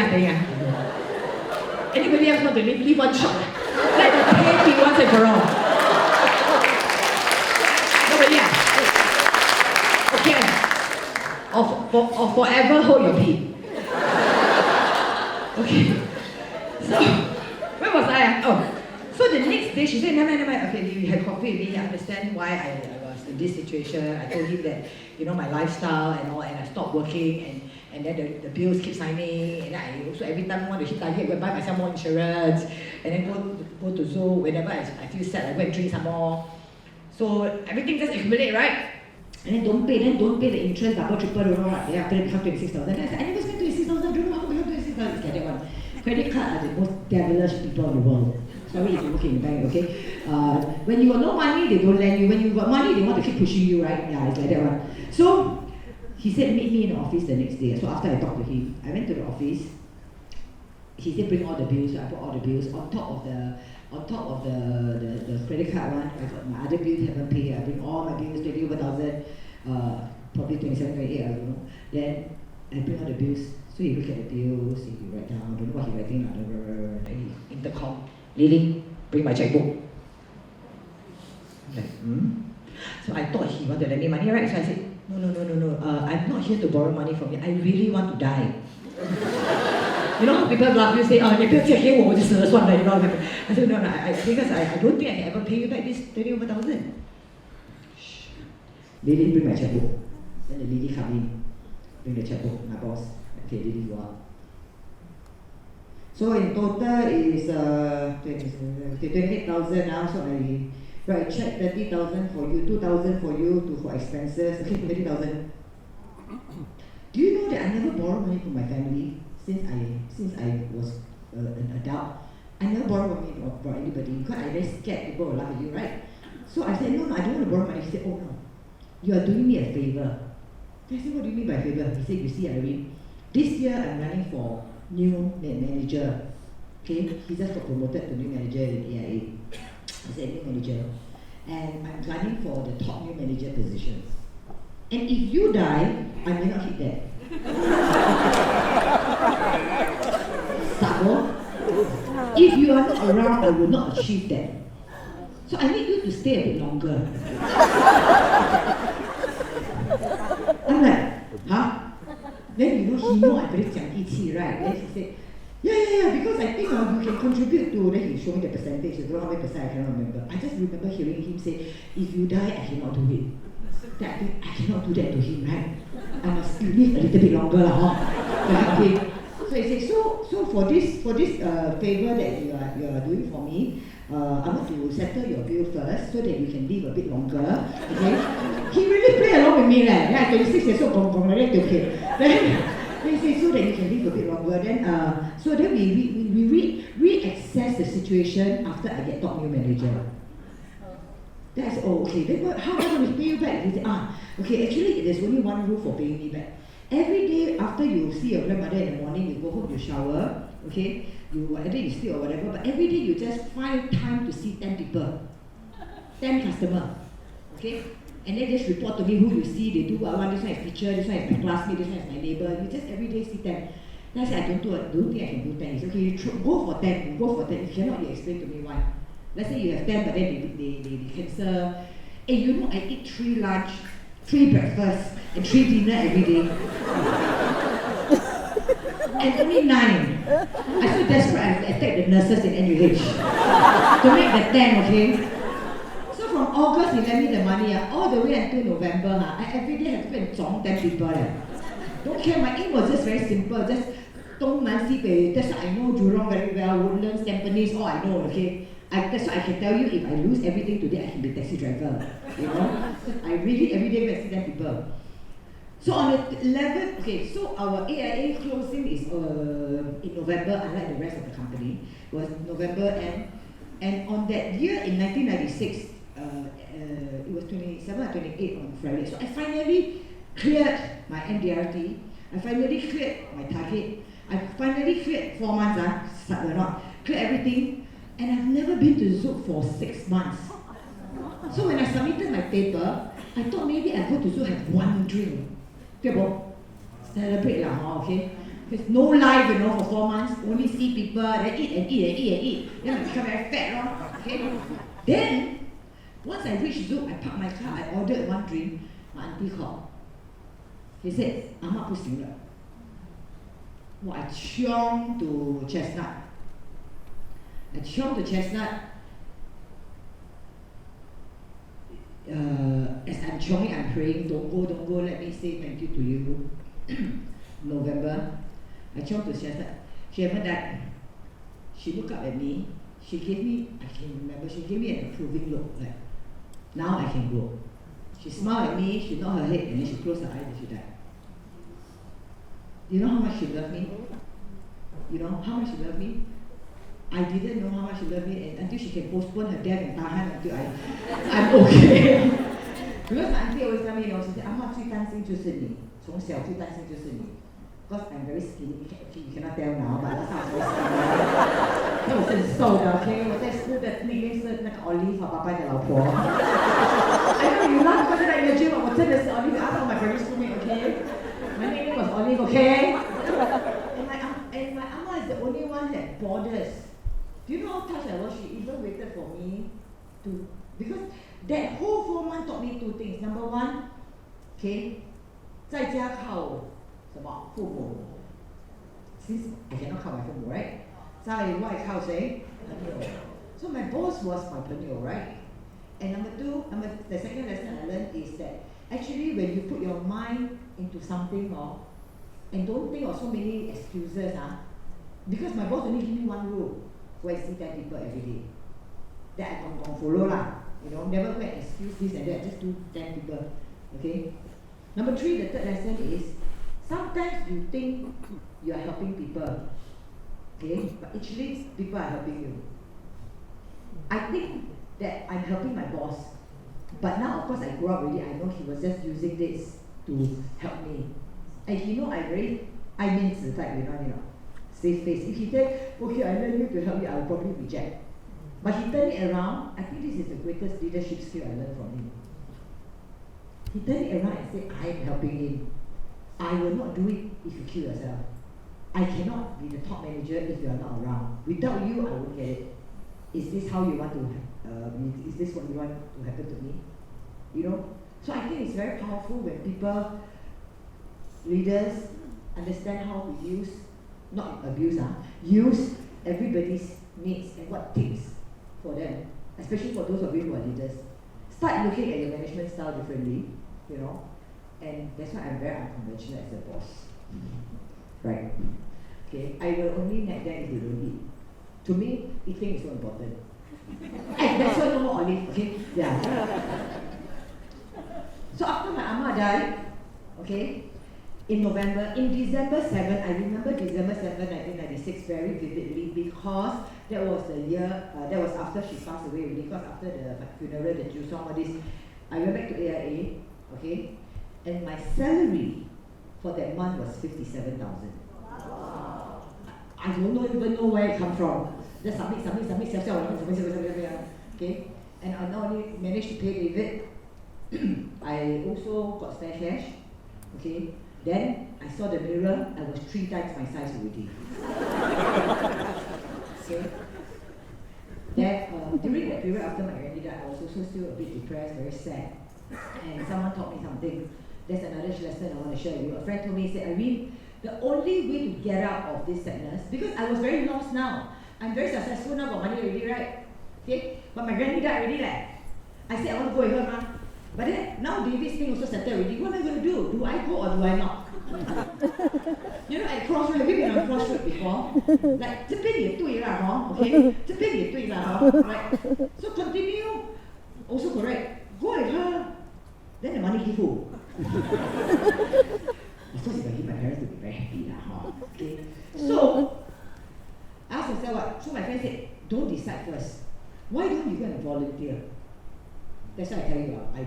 Anybody else want to leave one shot? Let the pain be once and for all. Nobody else? Okay. Or forever hold your pee. Okay. So, where was I? Oh. So the next day she said, never mind, okay, you had coffee with me, I understand why I was in this situation. I told him that, you know, my lifestyle and all, and I stopped working, and then the bills keep signing, and I also every time want to hit target, go buy myself more insurance, and then go to zoo, whenever I feel sad, I go and drink some more. So everything just accumulate, right? And then don't pay the interest, double, triple, don't know what, then after that become 26,000. I said, I never spent 26,000, don't know how to become 26,000. It's like that one. Credit card are the most devilish people in the world. Sorry if you work in the bank, okay? When you got no money, they don't lend you. When you got money, they want to keep pushing you, right? Yeah, it's like that one. So, he said, meet me in the office the next day. So after I talked to him, I went to the office. He said, bring all the bills. So I put all the bills on top of the credit card one. I got my other bills haven't paid. I bring all my bills, 20 over thousand, probably 27, 28, I don't know. Then I bring all the bills. So he look at the bills, he write down, I don't know what he writing, then he intercom. Lily, bring my checkbook. I'm like, So I thought he wanted to lend me money, right? So I said, no, I'm not here to borrow money from you. I really want to die. You know how people laugh, you say, oh, 你不要借给我，我就死了算了, you know. I said, no, because I don't think I can ever pay you back this 20 over thousand. Lily, bring my checkbook. Then the lady come in, bring the checkbook, my boss. Okay, Lily, go out. So in total is 28,000 now, so I write check 30,000 for you, 2,000 for you for expenses, okay, 20,000. Do you know that I never borrow money from my family since I was an adult? I never borrow money from anybody because I very scared people will laugh at you, right? So I said, no, I don't want to borrow money. He said, oh no, you are doing me a favor. I said, what do you mean by favor? He said, you see, Irene, this year I'm running for new manager. Okay, he just got promoted to new manager in AIA. I said new manager, and I'm gunning for the top new manager position. And if you die, I may not hit that. Sabo, if you are not around, I will not achieve that. So I need you to stay a bit longer. I'm like, huh? Then you know I very 讲义气, right? Then he said, yeah, because I think you can contribute to, then he showed me the percentage, I don't know how many percent, I cannot remember. I just remember hearing him say, if you die, I cannot do it. Then I think, I cannot do that to him, right? I must live a little bit longer, huh? So he said, so for this favor that you are doing for me, I want to settle your bill first so that you can live a bit longer. Okay? He really played along with me, right? Yeah, 26 years old, Then he said, so that you can live a bit longer. Then, so then we reassess the situation after I get top new manager. Then I said, oh, okay. Then how can we pay you back? He said, okay. Actually, there's only one rule for paying me back. Every day after you see your grandmother in the morning, you go home, you shower, okay? Whether you sleep or whatever, but every day you just find time to see 10 people. 10 customer, okay? And then just report to me who you see, they do what, this one is teacher, this one is my classmate, this one is my neighbor. You just every day see 10. Then I said, I don't think I can do 10. He said, okay, you go for 10, you go for 10. If you cannot, you explain to me why. Let's say you have 10, but then they cancel. Hey, you know, I eat 3 lunch, 3 breakfast, and 3 dinner every day. And only 9. I so desperate I attacked the nurses in NUH to make the 10, okay? So from August, he lent me the money, all the way until November, I every day have to go and zong 10 people. Don't care, my aim was just very simple, just Dong Nan Sibei, that's why I know Jurong very well, Woodlands, Tampines, all I know, okay? That's why I can tell you, if I lose everything today, I can be a taxi driver, you know? I really every day go and see 10 people. So on the 11th, okay, so our AIA closing is in November, unlike the rest of the company. It was November and on that year in 1996, it was 27 or 28 on Friday. So I finally cleared my MDRT, I finally cleared my target, I finally cleared 4 months, cleared everything, and I've never been to Zouk for 6 months. So when I submitted my paper, I thought maybe I'd go to Zouk have 1 drink. Celebrate lah, okay? There's no life, you know, for 4 months. Only see people, then eat and eat and eat and eat. Then I become very fat, okay? Then, once I reached Zouk, I parked my car, I ordered 1 drink. My auntie called. He said, 阿嬷不行了。I chiong to Chestnut. I chiong to Chestnut. As I'm chionging, I'm praying, don't go, let me say thank you to you. November, I chiong to Chestnut. She haven't died. She looked up at me, she gave me, I can remember, she gave me an approving look, like, now I can go. She smiled at me, she nodded her head, and then she closed her eyes and she died. You know how much she loved me? You know how much she loved me? I didn't know how much she loved me until she can postpone her death and tahan until I'm okay. Because my auntie always tell me, you know, she said, 阿嬷最担心就是你，从小最担心就是你。Because I'm very skinny, you cannot tell now, but last time I was very skinny. 那我是很瘦的 ，OK， 我在school的nickname是那个 Olive 和爸爸的老婆。I know you laugh because I imagine 我真的是 Olive, ask all my primary schoolmate, okay? My nickname was Olive, okay? And my Amma is the only one that bothers. Do you know how touched I was? She even waited for me to, because that whole 4 months taught me 2 things. Number 1, okay, 在家靠什么父母 ？Since I cannot 靠 my 父母 right? 在外靠谁？朋友。So my boss was my 朋友 right? And number 2, the second lesson I learned is that actually when you put your mind into something and don't think of so many excuses, because my boss only give me 1 rule. Go and see 10 people every day. That I can follow lah. You know, never go and excuse this and that, just do 10 people. Okay? Number 3, the third lesson is sometimes you think you are helping people. Okay? But actually people are helping you. I think that I'm helping my boss. But now of course I grew up already, I know he was just using this to help me. And he know I mean type, you know. Safe face. If he said, okay, I learn you to help you, I will probably reject. But he turned it around. I think this is the greatest leadership skill I learned from him. He turned it around and said, I am helping him. I will not do it if you kill yourself. I cannot be the top manager if you are not around. Without you, I won't get it. Is this how you want to, is this what you want to happen to me? You know? So I think it's very powerful when people, leaders, understand how to use, not abuse, use everybody's needs and what takes for them, especially for those of you who are leaders. Start looking at your management style differently, you know, and that's why I'm very unconventional as a boss. Right? Okay, I will only nag them if they don't eat. To me, eating is so important. And that's why no more olive, okay? Yeah. So after my Amma died, okay, in December 7, I remember December 7, 1996 very vividly because that was the year, that was after she passed away already, because after the funeral, the Jusong, all this, I went back to AIA, okay, and my salary for that month was 57,000. Wow. I don't even know where it come from. Just submit, okay, And I not only managed to pay David, I also got spare cash. Okay. Then I saw the mirror, I was 3 times my size already. Okay. Then during that period after my granny died, I was also still a bit depressed, very sad. And someone taught me something. There's another lesson I want to share with you. A friend told me, he said, Irene, the only way to get out of this sadness, because I was very lost now. I'm very successful now, got money already, right? Okay? But my granny died already, like. I said I want to go with her, ma. But then, now David's thing also settled already. What am I going to do? Do I go or do I not? You know, at crossroad, have you been on crossroad before? Like, 这边也对啦, okay? 这边也对啦, right? So continue, also correct. Go with her, then the money give who? Of course, if I give my parents to be very happy lah, okay? So, I asked myself what? So my friend said, don't decide first. Why don't you go and volunteer? That's why I tell you, I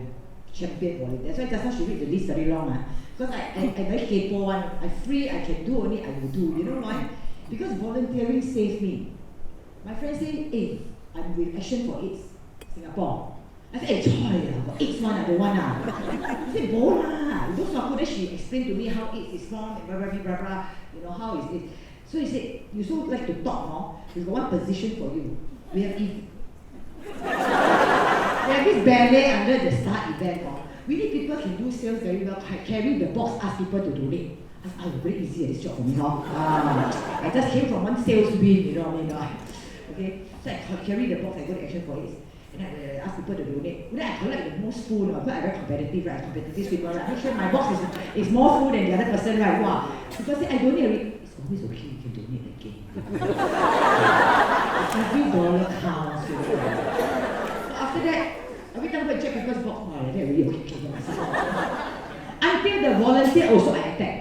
champion volunteer. That's why just now she read the list very long. Because I very capable one. I'm free, I can do only, I will do. You know why? Because volunteering saved me. My friend said, hey, I'm with Action for AIDS, Singapore. I said, hey, sorry, I got AIDS one, I don't want. I said, bo lah. You don't know, then she explained to me how AIDS is formed, and blah, blah, blah, blah, you know, how is it. So he said, you so like to talk, no? We've got one position for you. We have this ballet under the star event. We need people who can do sales very well, carry the box, ask people to donate. I said, very easy at this job for me, I just came from one sales win, you know what I mean? Okay, so I carry the box, I go to Action for AIDS, and I ask people to donate. Then I collect the most food, because I'm very competitive, right? Competitive people, right? Make sure my box is more food than the other person, right? Wow. Because I donate, it's always okay, you can donate again. Every dollar counts. So after that, every time I check people's box, they're really okay. Until the volunteer also I attack.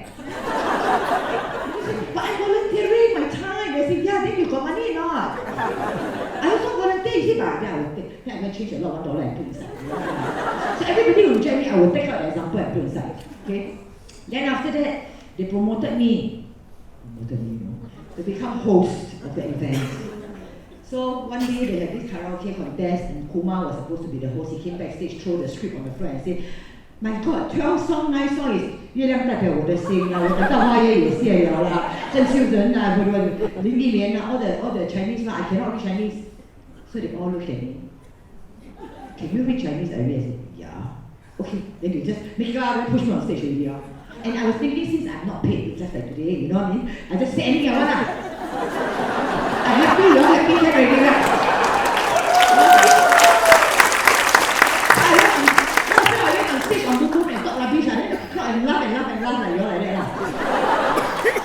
But I'm volunteering my time. I say, yeah, then you got money or not? I also volunteer. You see, but then I will take. Then I'm going to change a lot of $1 and put inside. So everybody will reject me, I will take out the example and put inside. Okay? Then after that, they promoted me. To become host of the event. So one day they had this karaoke contest and Kumar was supposed to be the host. He came backstage, threw the script on the floor and said, my God, 12 song, 9 song is 月亮代表我的心啦，我的稻花叶也谢了啦，郑秀仁啊，林忆莲啊，all the Chinese lah, I cannot read Chinese. So they all looked at me. Can you read Chinese? I said, yeah. Okay, then they just make it up and push me on stage already. And I was thinking, since I'm not paid, just like today, you know what I mean? I just say anything I want. I'm happy, you're happy, you're ready, right? I went on stage on YouTube and talk rubbish, and then the crowd and laugh like you're like that.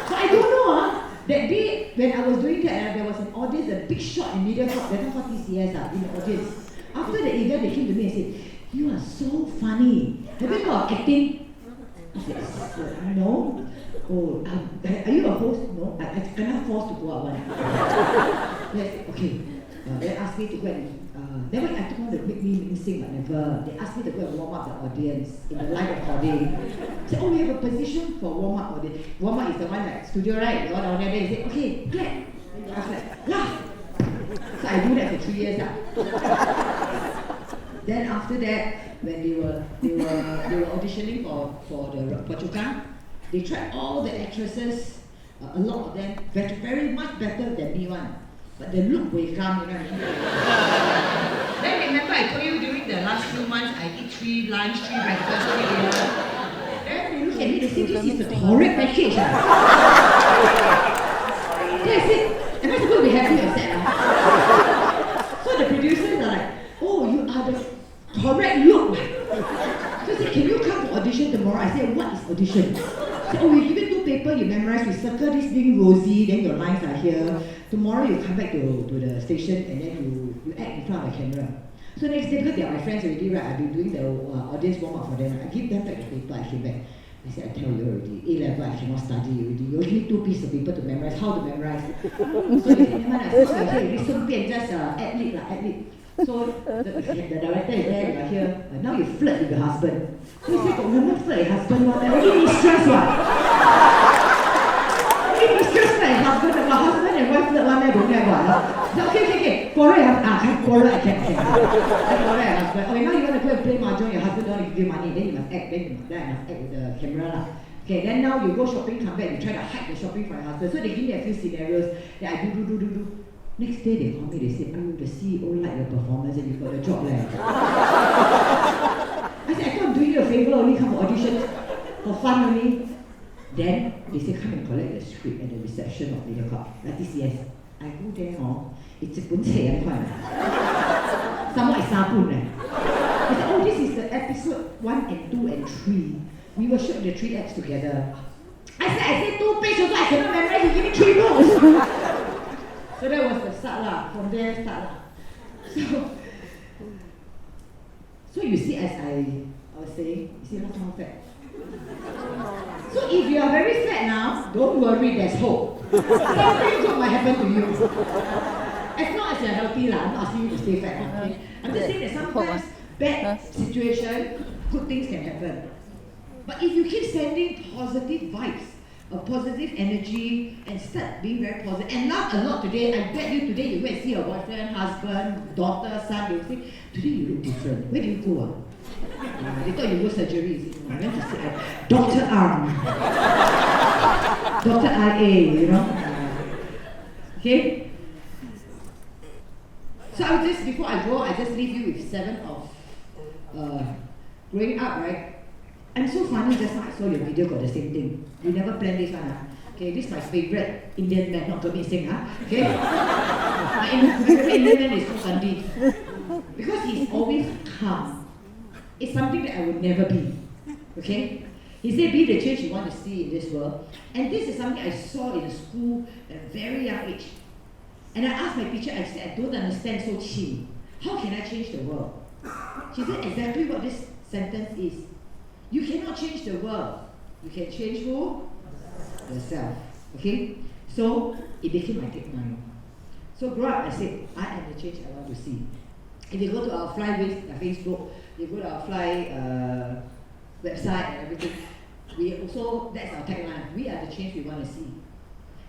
So I don't know, that day when I was doing that, there was an audience, a big shot in media crowd, they're called TCS in the audience. After the event, they came to me and said, you are so funny. Have you got acting? I said, no. Oh, are you a host? No, I cannot force to go out one. Yes, okay. They asked me to go and, never I told them to make me sing, but never. They asked me to go and warm up the audience in the live recording. I said, oh, we have a position for warm up audience. Warm up is the one like studio, right? The one down there. They said, okay, clap. I was like, laugh. So I do that for 3 years. Then after that, when they were auditioning for Choka, they tried all the actresses, a lot of them, very much better than me one. But the look will come, you know what I mean? Then remember I told you during the last few months, I eat 3 lunch, 3 breakfast, 3 dinner. Then they look at me, they say, this is the correct package. Then I said, am I supposed to be happy or sad? So the producers are like, oh, you are the correct look. So I said, can you come to audition tomorrow? I said, what is audition? I said, oh, we give you 2 papers, you memorize, we circle this thing rosy, then your lines are here. Tomorrow you come back to the station and then you act in front of the camera. So next day, because they are my friends already, right, I've been doing the audience warm-up for them. I give them back the paper, I came back. I said, I tell you already, A-level I cannot study already. You only need 2 pieces of paper to memorize. How to memorize? So they said, never mind, I said, okay, listen, just ad-lib. So the director is there, you are here. Now you flirt with your husband. So he said, woman flirt with husband, what? Only mistress, what? Only mistress flirt with husband, but husband and wife flirt one day, don't have what? So okay, quarrel, I quarrel, I can't. husband. Okay, now you want to go and play mahjong, your husband don't want to give you money, then you must act, then you must act with the camera lah. Okay, then now you go shopping, come back, you try to hide the shopping from your husband. So they give me a few scenarios that I do. Next day they call me, they say, oh, the CEO liked your performance and you got the job leh. I said, I thought I'm doing you a favor, only come for auditions for fun only. Then they say, come and collect the script at the reception of Mediacorp, like TCS. I go there, it's a good say, someone is sabun. I said, oh, this is the episode 1 and 2 and 3. We will shoot the 3 acts together. I said 2 pages also, I cannot memorize, you give me 3 books. So that was the start lah, from there start lah. So you see, as I was saying, you see what's wrong fat? So if you are very fat now, don't worry, there's hope. Something good might happen to you. As long as you're healthy lah, I'm not asking you to stay fat, okay? I'm just saying that sometimes bad situation, good things can happen. But if you keep sending positive vibes, a positive energy, and start being very positive, and laugh a lot today, I bet you today you go and see your boyfriend, husband, daughter, son, they will say, today you look different. Where do you go? They thought you go surgery. I went to see Dr. Arm. Dr. IA, you know. Okay? So I would just, before I go, I just leave you with 7 of growing up, right? I'm so funny, just now I saw your video got the same thing. You never planned this one, Okay, this is my favorite Indian man, not Gurmeet Singh, Okay? My favorite Indian man is so funny. Because he's always calm. It's something that I would never be. Okay? He said, be the change you want to see in this world. And this is something I saw in school at a very young age. And I asked my teacher, I said, I don't understand so cheap. How can I change the world? She said exactly what this sentence is. You cannot change the world. You can change who? Yourself. Okay? So it became my tagline. So grow up, I said, I am the change I want to see. If you go to our Fly Facebook, you go to our Fly website and everything, we also, that's our tagline. We are the change we want to see.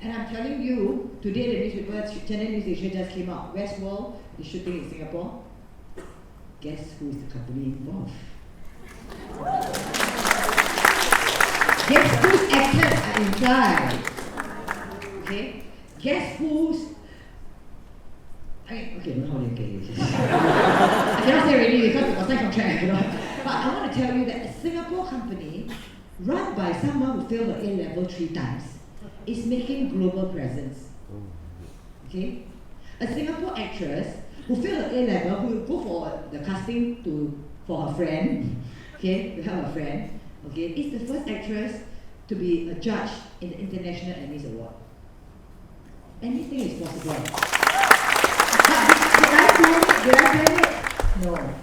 And I'm telling you, today the newspaper, Channel News Asia just came out. Westworld is shooting in Singapore. Guess who is the company involved? Guess whose actors are inside? Okay? Guess who's... okay, no, how do you get it? I cannot say already because it was signed contract, I cannot. But I want to tell you that a Singapore company run by someone who failed the A-level 3 times is making global presence. Okay? A Singapore actress who failed the A-level, who will go for the casting for her friend, okay, to help her friend, okay, is the first actress to be a judge in the International Emmys Award. Anything is possible. But did I plan it? No.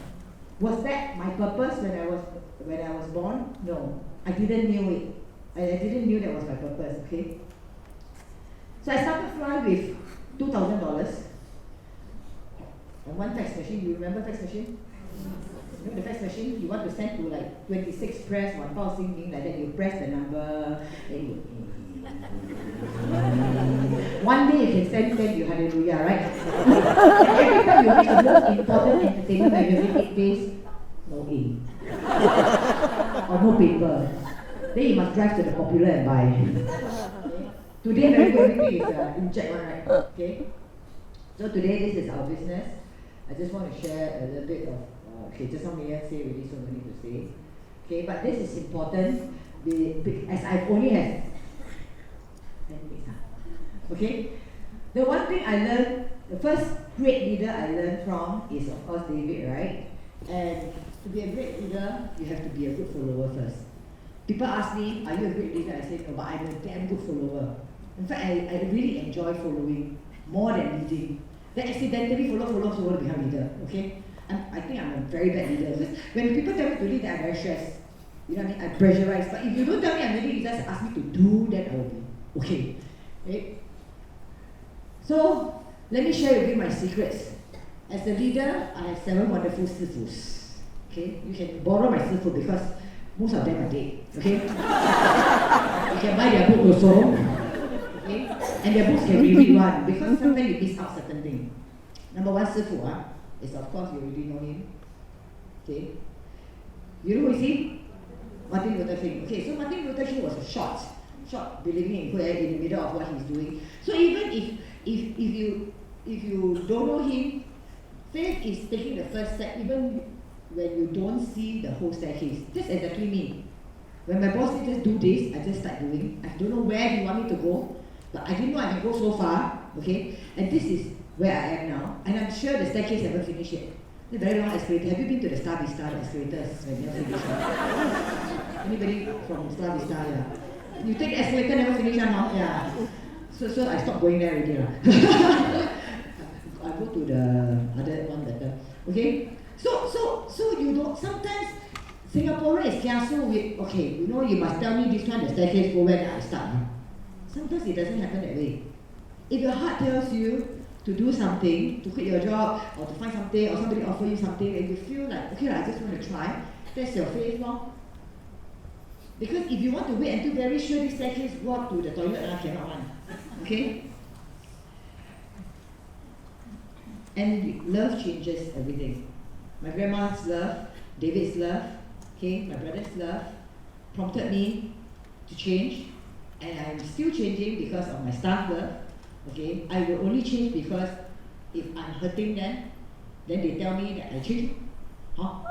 Was that my purpose when I was born? No. I didn't know it. I didn't know that was my purpose, okay? So I started Fly with $2,000 and one fax machine. You remember fax machine? You know the fax machine? You want to send to like 26 press, 1,000 meaning like that. You press the number, then you... One day you can send thank you, hallelujah, right? And every time you reach the most important entertainment magazine, 8 days, no ink. Or no paper. Then you must drive to the Popular and buy. Today, everything is inkjet one, right? Okay? So today, this is our business. I just want to share a little bit of, okay, just now Mia say already, so no need to say. Okay, but this is important, as I only have 10 minutes. Okay? The one thing I learned, the first great leader I learned from is of course David, right? And to be a great leader, you have to be a good follower first. People ask me, are you a great leader? I say, no, but I'm a damn good follower. In fact, I really enjoy following more than leading. Then accidentally follow, so I want to become a leader, okay? I think I'm a very bad leader. Because when people tell me to lead, I'm very stressed. You know what I mean? I pressurize. But if you don't tell me I'm leading, you just ask me to do, then I will be okay. Okay? So, let me share with you my secrets. As a leader, I have 7 wonderful sifus. Okay? You can borrow my sifu because most of them are dead. Okay? You can buy their book also. Okay? And their books can be read one because sometimes you miss out certain things. Number 1 sifu, is, of course, you already know him. Okay? You know who is he? Martin Luther King. Okay, so Martin Luther King was a short believing in the middle of what he's doing. So even if you don't know him, faith is taking the first step even when you don't see the whole staircase. That's exactly me. When my boss said just do this, I just start doing. I don't know where he want me to go, but I didn't know I can go so far. Okay, and this is where I am now, and I'm sure the staircase haven't finished yet. It's a very long escalator. Have you been to the Star Vista escalators when you're finished? Anybody from Star Vista? Yeah. You take the escalator, never finish, no? Yeah. So I stopped going there already. I go to the other one better. Okay? So you don't, sometimes Singaporean is kiasu with, okay, you know, you must tell me this one, the staircase go where I start. Sometimes it doesn't happen that way. If your heart tells you to do something, to quit your job, or to find something, or somebody offer you something, and you feel like, okay, I just want to try, that's your faith, no? Because if you want to wait until very sure this staircase walk to the toilet, cannot one. Okay? And love changes everything. My grandma's love, David's love, okay, my brother's love, prompted me to change, and I'm still changing because of my staff love. Okay, I will only change because if I'm hurting them, then they tell me that I change. Huh?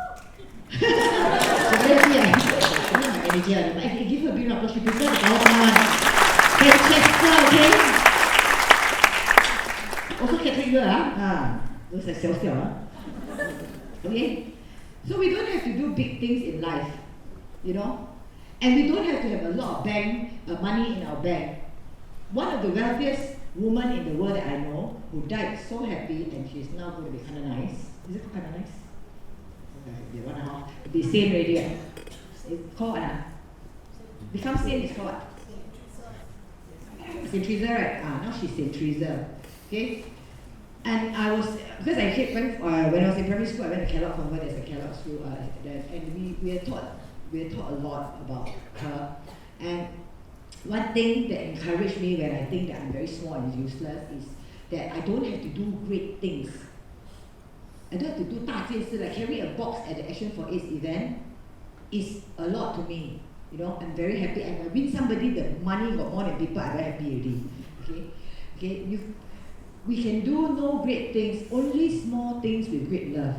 So let's see, I'm my manager, but I give her a big applause. She prefers the PowerPoint. Chester, okay? Also Catherine girl, those are self-self, okay? So we don't have to do big things in life, you know? And we don't have to have a lot of money in our bank. One of the wealthiest woman in the world that I know who died so happy, and she's now going to be canonized. Is it called canonized? They want to be saint already. It's called become saint is called what? Saint Teresa, right? Now she's Saint Teresa. Okay? And I was, because I came when I was in primary school, I went to Kellogg Convent. There's a Kellogg school, and we were taught a lot about her. And one thing that encouraged me when I think that I'm very small and useless is that I don't have to do great things. I don't have to do 大件事, like carry a box at the Action for AIDS event is a lot to me. You know, I'm very happy. And when I win somebody, the money got more than people, I'm very happy already. Okay, we can do no great things, only small things with great love.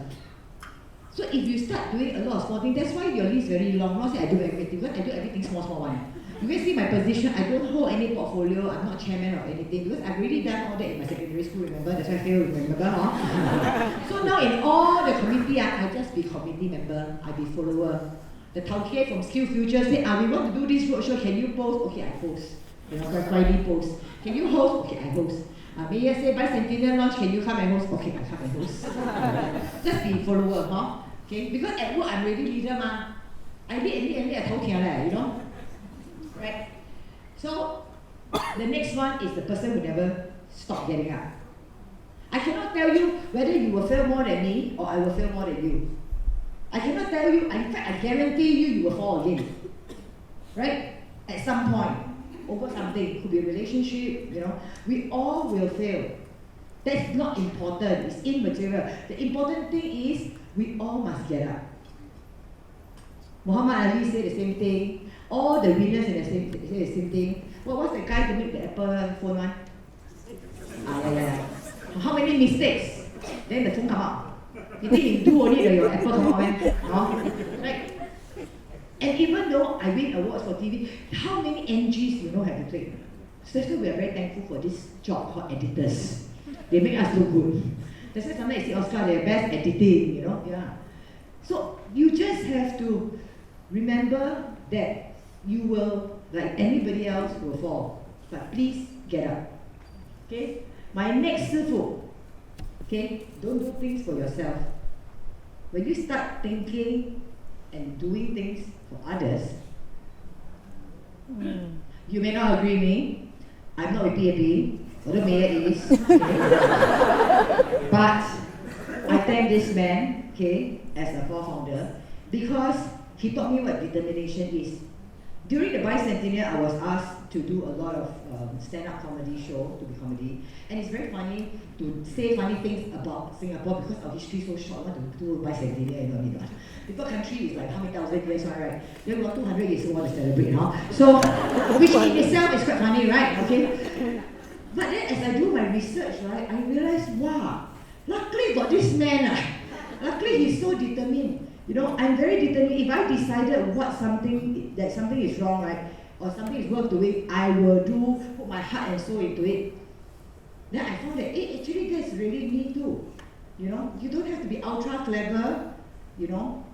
So if you start doing a lot of small things, that's why your list is very long. Not say I do everything, because I do everything small one. You can see my position, I don't hold any portfolio, I'm not chairman or anything, because I've already done all that in my secondary school, remember? That's why I failed, remember? Huh? So now in all the committee, I just be committee member, I be follower. The Tauke from Skill Future say, we want to do this roadshow, can you post? Okay, I post. You know, Friday post. Can you host? Okay, I host. Mayor say, Bicentennial launch, can you come and host? Okay, I come and host. Just be follower, huh? Okay, because at work I'm already leader, ma. I did a Tauke, you know? Right? So, the next one is the person who never stop getting up. I cannot tell you whether you will fail more than me or I will fail more than you. I cannot tell you, in fact, I guarantee you will fall again. Right? At some point, over something, could be a relationship, you know, we all will fail. That's not important, it's immaterial. The important thing is, we all must get up. Muhammad Ali said the same thing. All the winners say the same thing. What was the guy to make the Apple phone one? Yeah. How many mistakes? Then the phone come out. You think you do only your Apple come out, man? No? Right? And even though I win awards for TV, how many NGs you know have to take? Especially we are very thankful for this job called editors. They make us look good. That's why sometimes you see Oscar, they're best editing, you know? Yeah. So you just have to remember that you will, like anybody else, will fall. But please get up. Okay? My next sifu, okay? Don't do things for yourself. When you start thinking and doing things for others, you may not agree with me. I'm not with PAP, although Mayor is. Okay? But I thank this man, okay, as a co-founder, because he taught me what determination is. during the bicentennial, I was asked to do a lot of stand-up comedy show, to be comedy, and it's very funny to say funny things about Singapore because our history is so short. I want to do bicentennial, you know what I mean? People country is like how many thousand years, right? Then we got 200 years, so want to celebrate, huh? So, which in itself is quite funny, right? Okay. But then as I do my research, right, I realized, wow, luckily got this man. Luckily he's so determined. You know, I'm very determined. If I decided that something is wrong, right, or something is worth doing, I will put my heart and soul into it. Then I found that, actually that's really me too. You know, you don't have to be ultra clever, you know.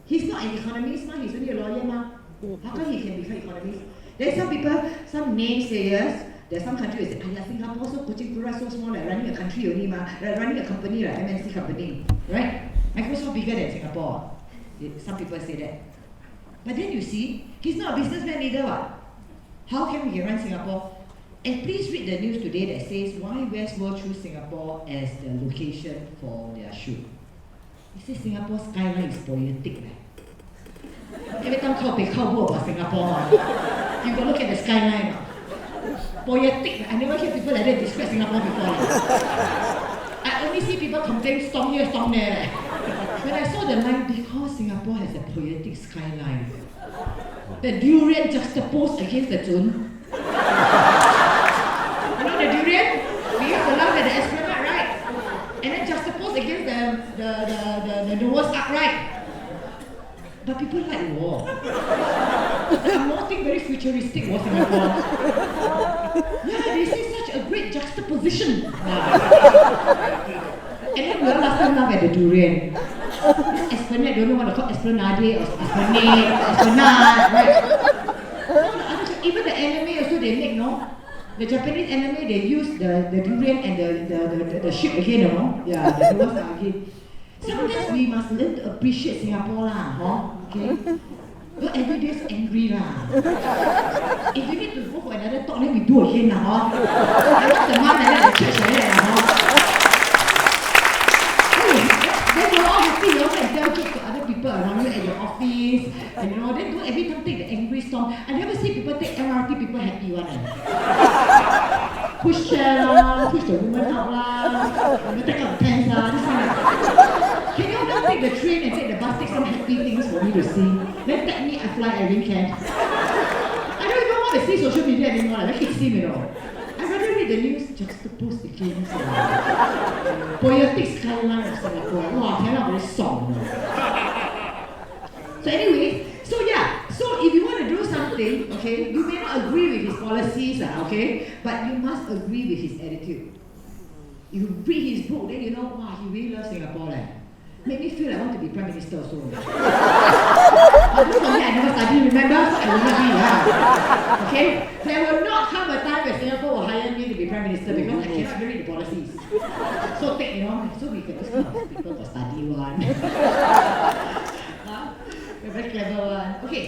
He's not an economist, he's only a lawyer, How come he can become economist? There's some people, some naysayers, there's some countries that say, Singapore so kucing kurus, so small, like running a country only, like running a company, like MNC company, right? Microsoft bigger than Singapore. Some people say that. But then you see, he's not a businessman either. How can we run Singapore? And please read the news today that says why Westworld chose Singapore as the location for their shoot. It says Singapore skyline is poetic. Every time talk about Singapore, you go look at the skyline. Poetic. I never hear people like that describe Singapore before. I only see people complain storm here, storm there. When I saw the line, because Singapore has a poetic skyline, the durian juxtaposed against the Zun. You know the durian? We used to laugh at the Esplanade, right? And then juxtaposed against the Noah's Ark, right? But people like war. The more thing very futuristic was Singapore. Yeah, they say such a great juxtaposition. And then we all last time laugh at the durian. Esplanade, don't know what to call Esplanade or Esplanade, right? Even the anime also they make, no? The Japanese anime, they use the durian and the ship again, no? Yeah, the Noah's Ark again. Sometimes we must learn to appreciate Singapore, okay? Not every day is angry, If you need to go for another talk, then we do again, I want the mom and the church like that, Then you're all happy, you all can tell jokes to other people around you at your office, and you know, then don't every time take the angry storm. I never see people take MRT, people happy one. Push chair push the woman out take out the pants this kind of. Can you not take the train and take the bus, take some happy things for me to see? Then tag me, I fly Irene can. I don't even want to see social media anymore, I keep seeing it all. I'd rather read the news juxtaposed against poetic skyline of Singapore. Wow, cannot very song. So anyway, so if you want to do something, okay, you may not agree with his policies, okay, but you must agree with his attitude. If you read his book, then you know, wow, he really loves Singapore. Make me feel like I want to be Prime Minister also. But for me, I never studied, remember? So I will not be, okay? There will not come a time when Singapore will hire me to be Prime Minister because I cannot read the policies. So take, you know, so we get this kind of people to study one. We're very clever one. Okay.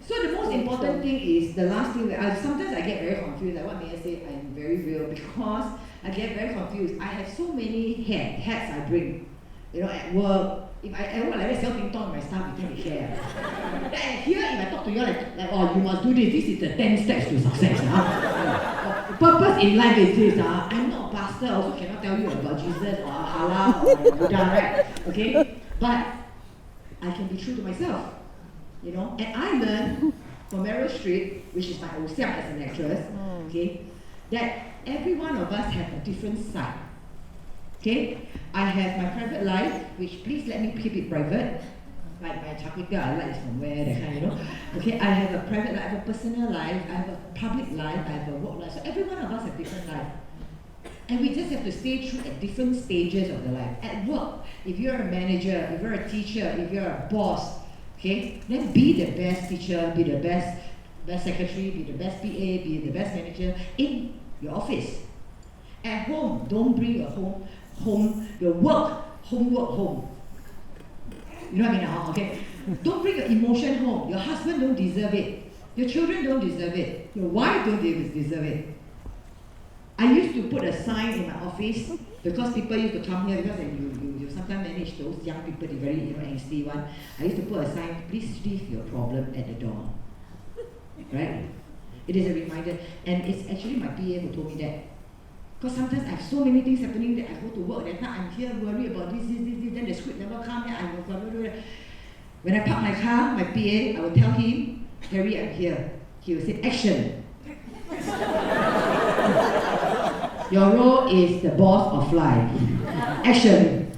So the most important thing is the last thing that sometimes I get very confused. Like what Mia said, I'm very real because I get very confused. I have so many hats I bring. You know, at work, if I work like that, self-taught my staff, you can't care. Here, if I talk to you like, oh, you must do this, this is the 10 steps to success. The purpose in life is this. I'm not a pastor, I also cannot tell you about Jesus or Allah or Buddha, right? Okay? But I can be true to myself. You know, and I learned from Meryl Streep, which is my old self as an actress, okay, that every one of us have a different side. Okay, I have my private life, which please let me keep it private. Like my chakita, I like from where, that kind, you know. Okay, I have a private life, I have a personal life, I have a public life, I have a work life. So every one of us have different life. And we just have to stay true at different stages of the life. At work, if you're a manager, if you're a teacher, if you're a boss, okay, then be the best teacher, be the best secretary, be the best PA, be the best manager in your office. At home, don't bring your your homework home. You know what I mean? Okay? Don't bring your emotion home. Your husband don't deserve it. Your children don't deserve it. Your wife don't deserve it. I used to put a sign in my office because people used to come here because you sometimes manage those young people, the very angsty one. I used to put a sign, please leave your problem at the door. right? It is a reminder, and it's actually my PA who told me that. Because sometimes I have so many things happening that I go to work, that time I'm here worried about this, then the script never come, then I will. When I park my car, my PA, I will tell him, Harry, I'm here. He will say, action. Your role is the boss of life. Action.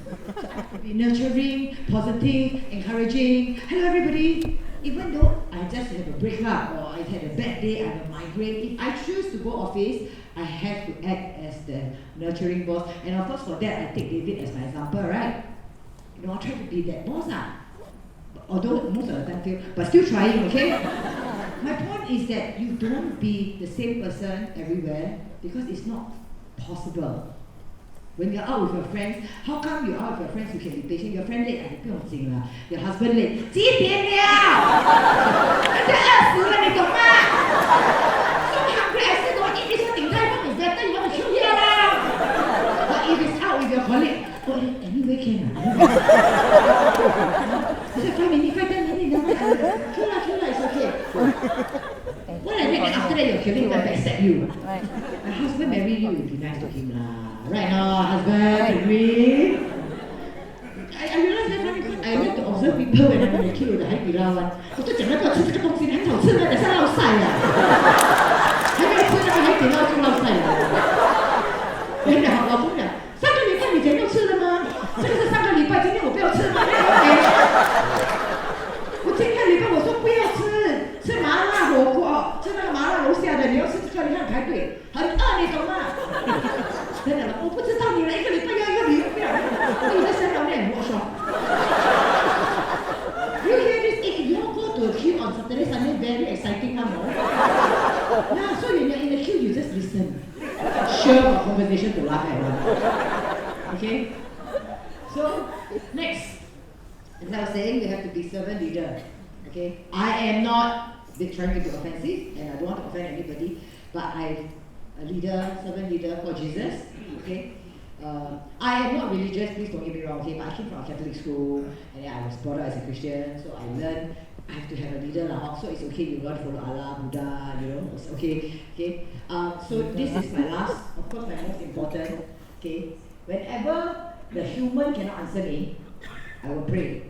Be nurturing, positive, encouraging. Hello everybody. Even though I just have a breakup or I had a bad day, I have a migraine, if I choose to go office, I have to act as the nurturing boss. And of course for that, I take David as my example, right? You know, I try to be that boss. Although most of the time fail, but still trying, okay? My point is that you don't be the same person everywhere because it's not possible. When you're out with your friends, how come you're out with your friends you can be patient? Your friend late, 不用紧啦. Your husband late, 几点了？人家饿死了，你懂吗？ So hungry, I still don't eat this one. 鼎泰丰 is better, you want to kill here lah. But if it's out with your colleague, oh, anyway can lah. I said 5 minutes, 10 minutes, kill lah, it's okay. What I mean, after that you're killing them, accept you. My husband married you, you'll be nice to him lah. Right now, husband, Irene. I realize that funny because I like to observe people when I'm in the queue, the 海底捞 one. 我就讲那个吃这个东西很好吃的，等下落晒了。还没有吃那个海底捞就落晒了。原来老公讲，上个礼拜你前又吃了吗？这个是上个礼拜，今天我不要吃吗？我今天礼拜我说不要吃麻辣火锅，吃那个麻辣楼下的，你要吃这个你看排队，很饿你懂吗？ 真的，我不知道你了，一个礼拜要一个礼拜，你的身上练我说。You hear this? If you go to a queue on Saturday, Sunday, very exciting, no? Yeah, so when you're in the queue, you just listen. Share a conversation to laugh at one. Okay? So, next. As I was saying, we have to be servant leader. Okay? I am not trying to be offensive, and I don't want to offend anybody, but I'm a leader, servant leader for Jesus. Okay, I am not religious, please don't get me wrong, okay, but I came from a Catholic school and then I was brought up as a Christian, so I learned I have to have a leader lah, so it's okay, you want to follow Allah, Buddha, you know, it's okay, okay. So this is my last, of course my most important, okay, whenever the human cannot answer me, I will pray.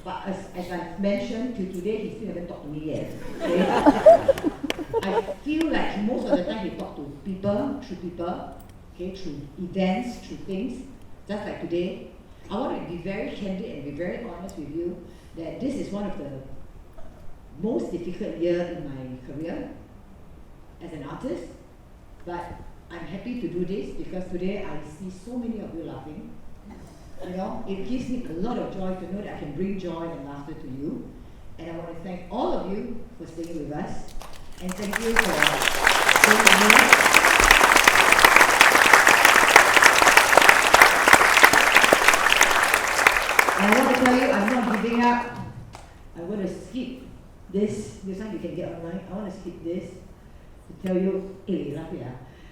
But as I mentioned, till today he still haven't talked to me yet, okay. I feel like most of the time he talk to people, okay, through events, through things, just like today. I want to be very candid and be very honest with you that this is one of the most difficult years in my career as an artist, but I'm happy to do this because today I see so many of you laughing. You know, it gives me a lot of joy to know that I can bring joy and laughter to you. And I want to thank all of you for staying with us. And thank you for staying with me. And I want to tell you, I'm not giving up. I'm going to skip this. This one you can get online. I want to skip this to tell you, hey,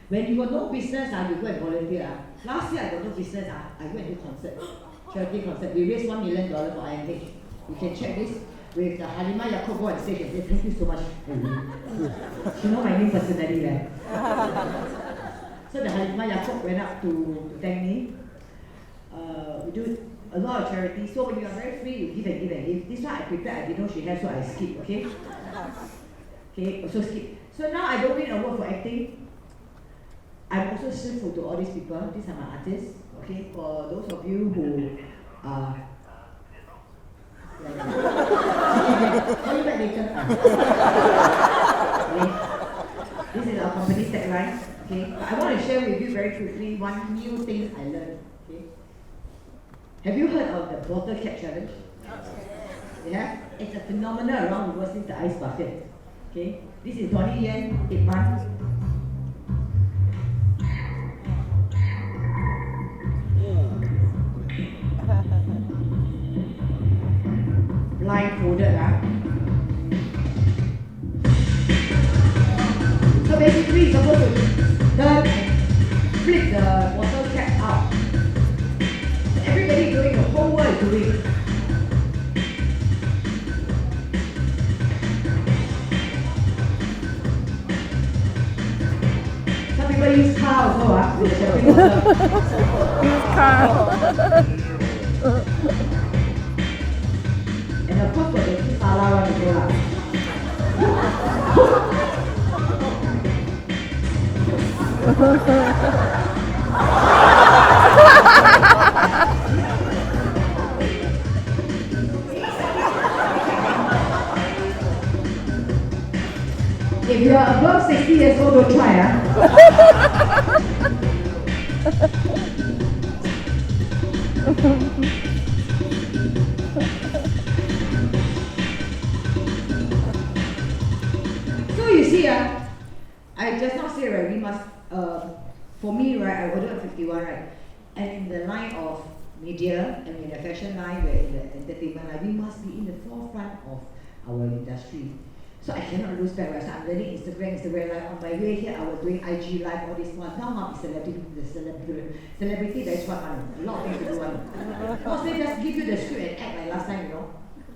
when you got no business, you go and volunteer. Last year I got no business, I went and do concert, charity concert. We raised $1 million for IMH. You can check this with the Halimah Yacob go on stage and say, thank you so much. She know my name personally. So the Halimah Yacob went up to thank me. We do a lot of charity. So when you are very free, you give and give and give. This one I prepared, I didn't know she has, so I skip, okay? Okay, also skip. So now I don't win an award for acting. I'm also grateful to all these people. These are my artists. Okay, for those of you who call you back later. Okay. This is our company's tagline. Okay, but I want to share with you very quickly one new thing I learned. Okay, have you heard of the bottle cap challenge? Yeah, it's a phenomenon around the world since the ice bucket. Okay, this is Donnie Yen, 8 months. Blindfolded, So basically, you're supposed to turn and flip the bottle cap out. So everybody doing, the whole world is doing. with the champagne bottle. Used car. And of course, got the two sala one to go lah. If you are above 60 years old, don't try, ah. So you see, I just now say, right, we must, for me, right, I ordered 51, right, and in the line of media and in the fashion line, we're in the entertainment line, we must be in the forefront of our industry. So I cannot lose back, right? So I'm learning Instagram live. On my way here, I was doing IG live, all this one. Now I'm celebrity, there is one, a lot of things to do one. Because they just give you the script and act like last time, you know.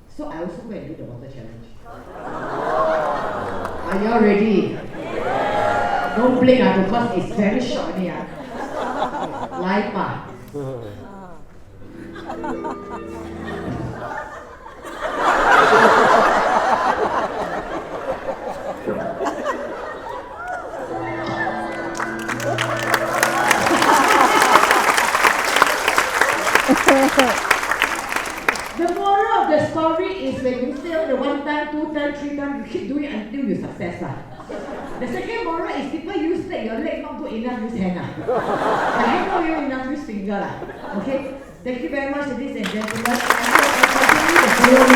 So I also go and do the water challenge. Are you all ready? Don't blink, because it's very short only. Live, The moral of the story is when you fail the 1 time, 2 time, 3 time, you keep doing it until you success. The second moral is people use leg, your leg not good enough, use hand. The hand not good enough, use finger. Okay? Thank you very much, ladies and gentlemen. I hope you continue to follow me.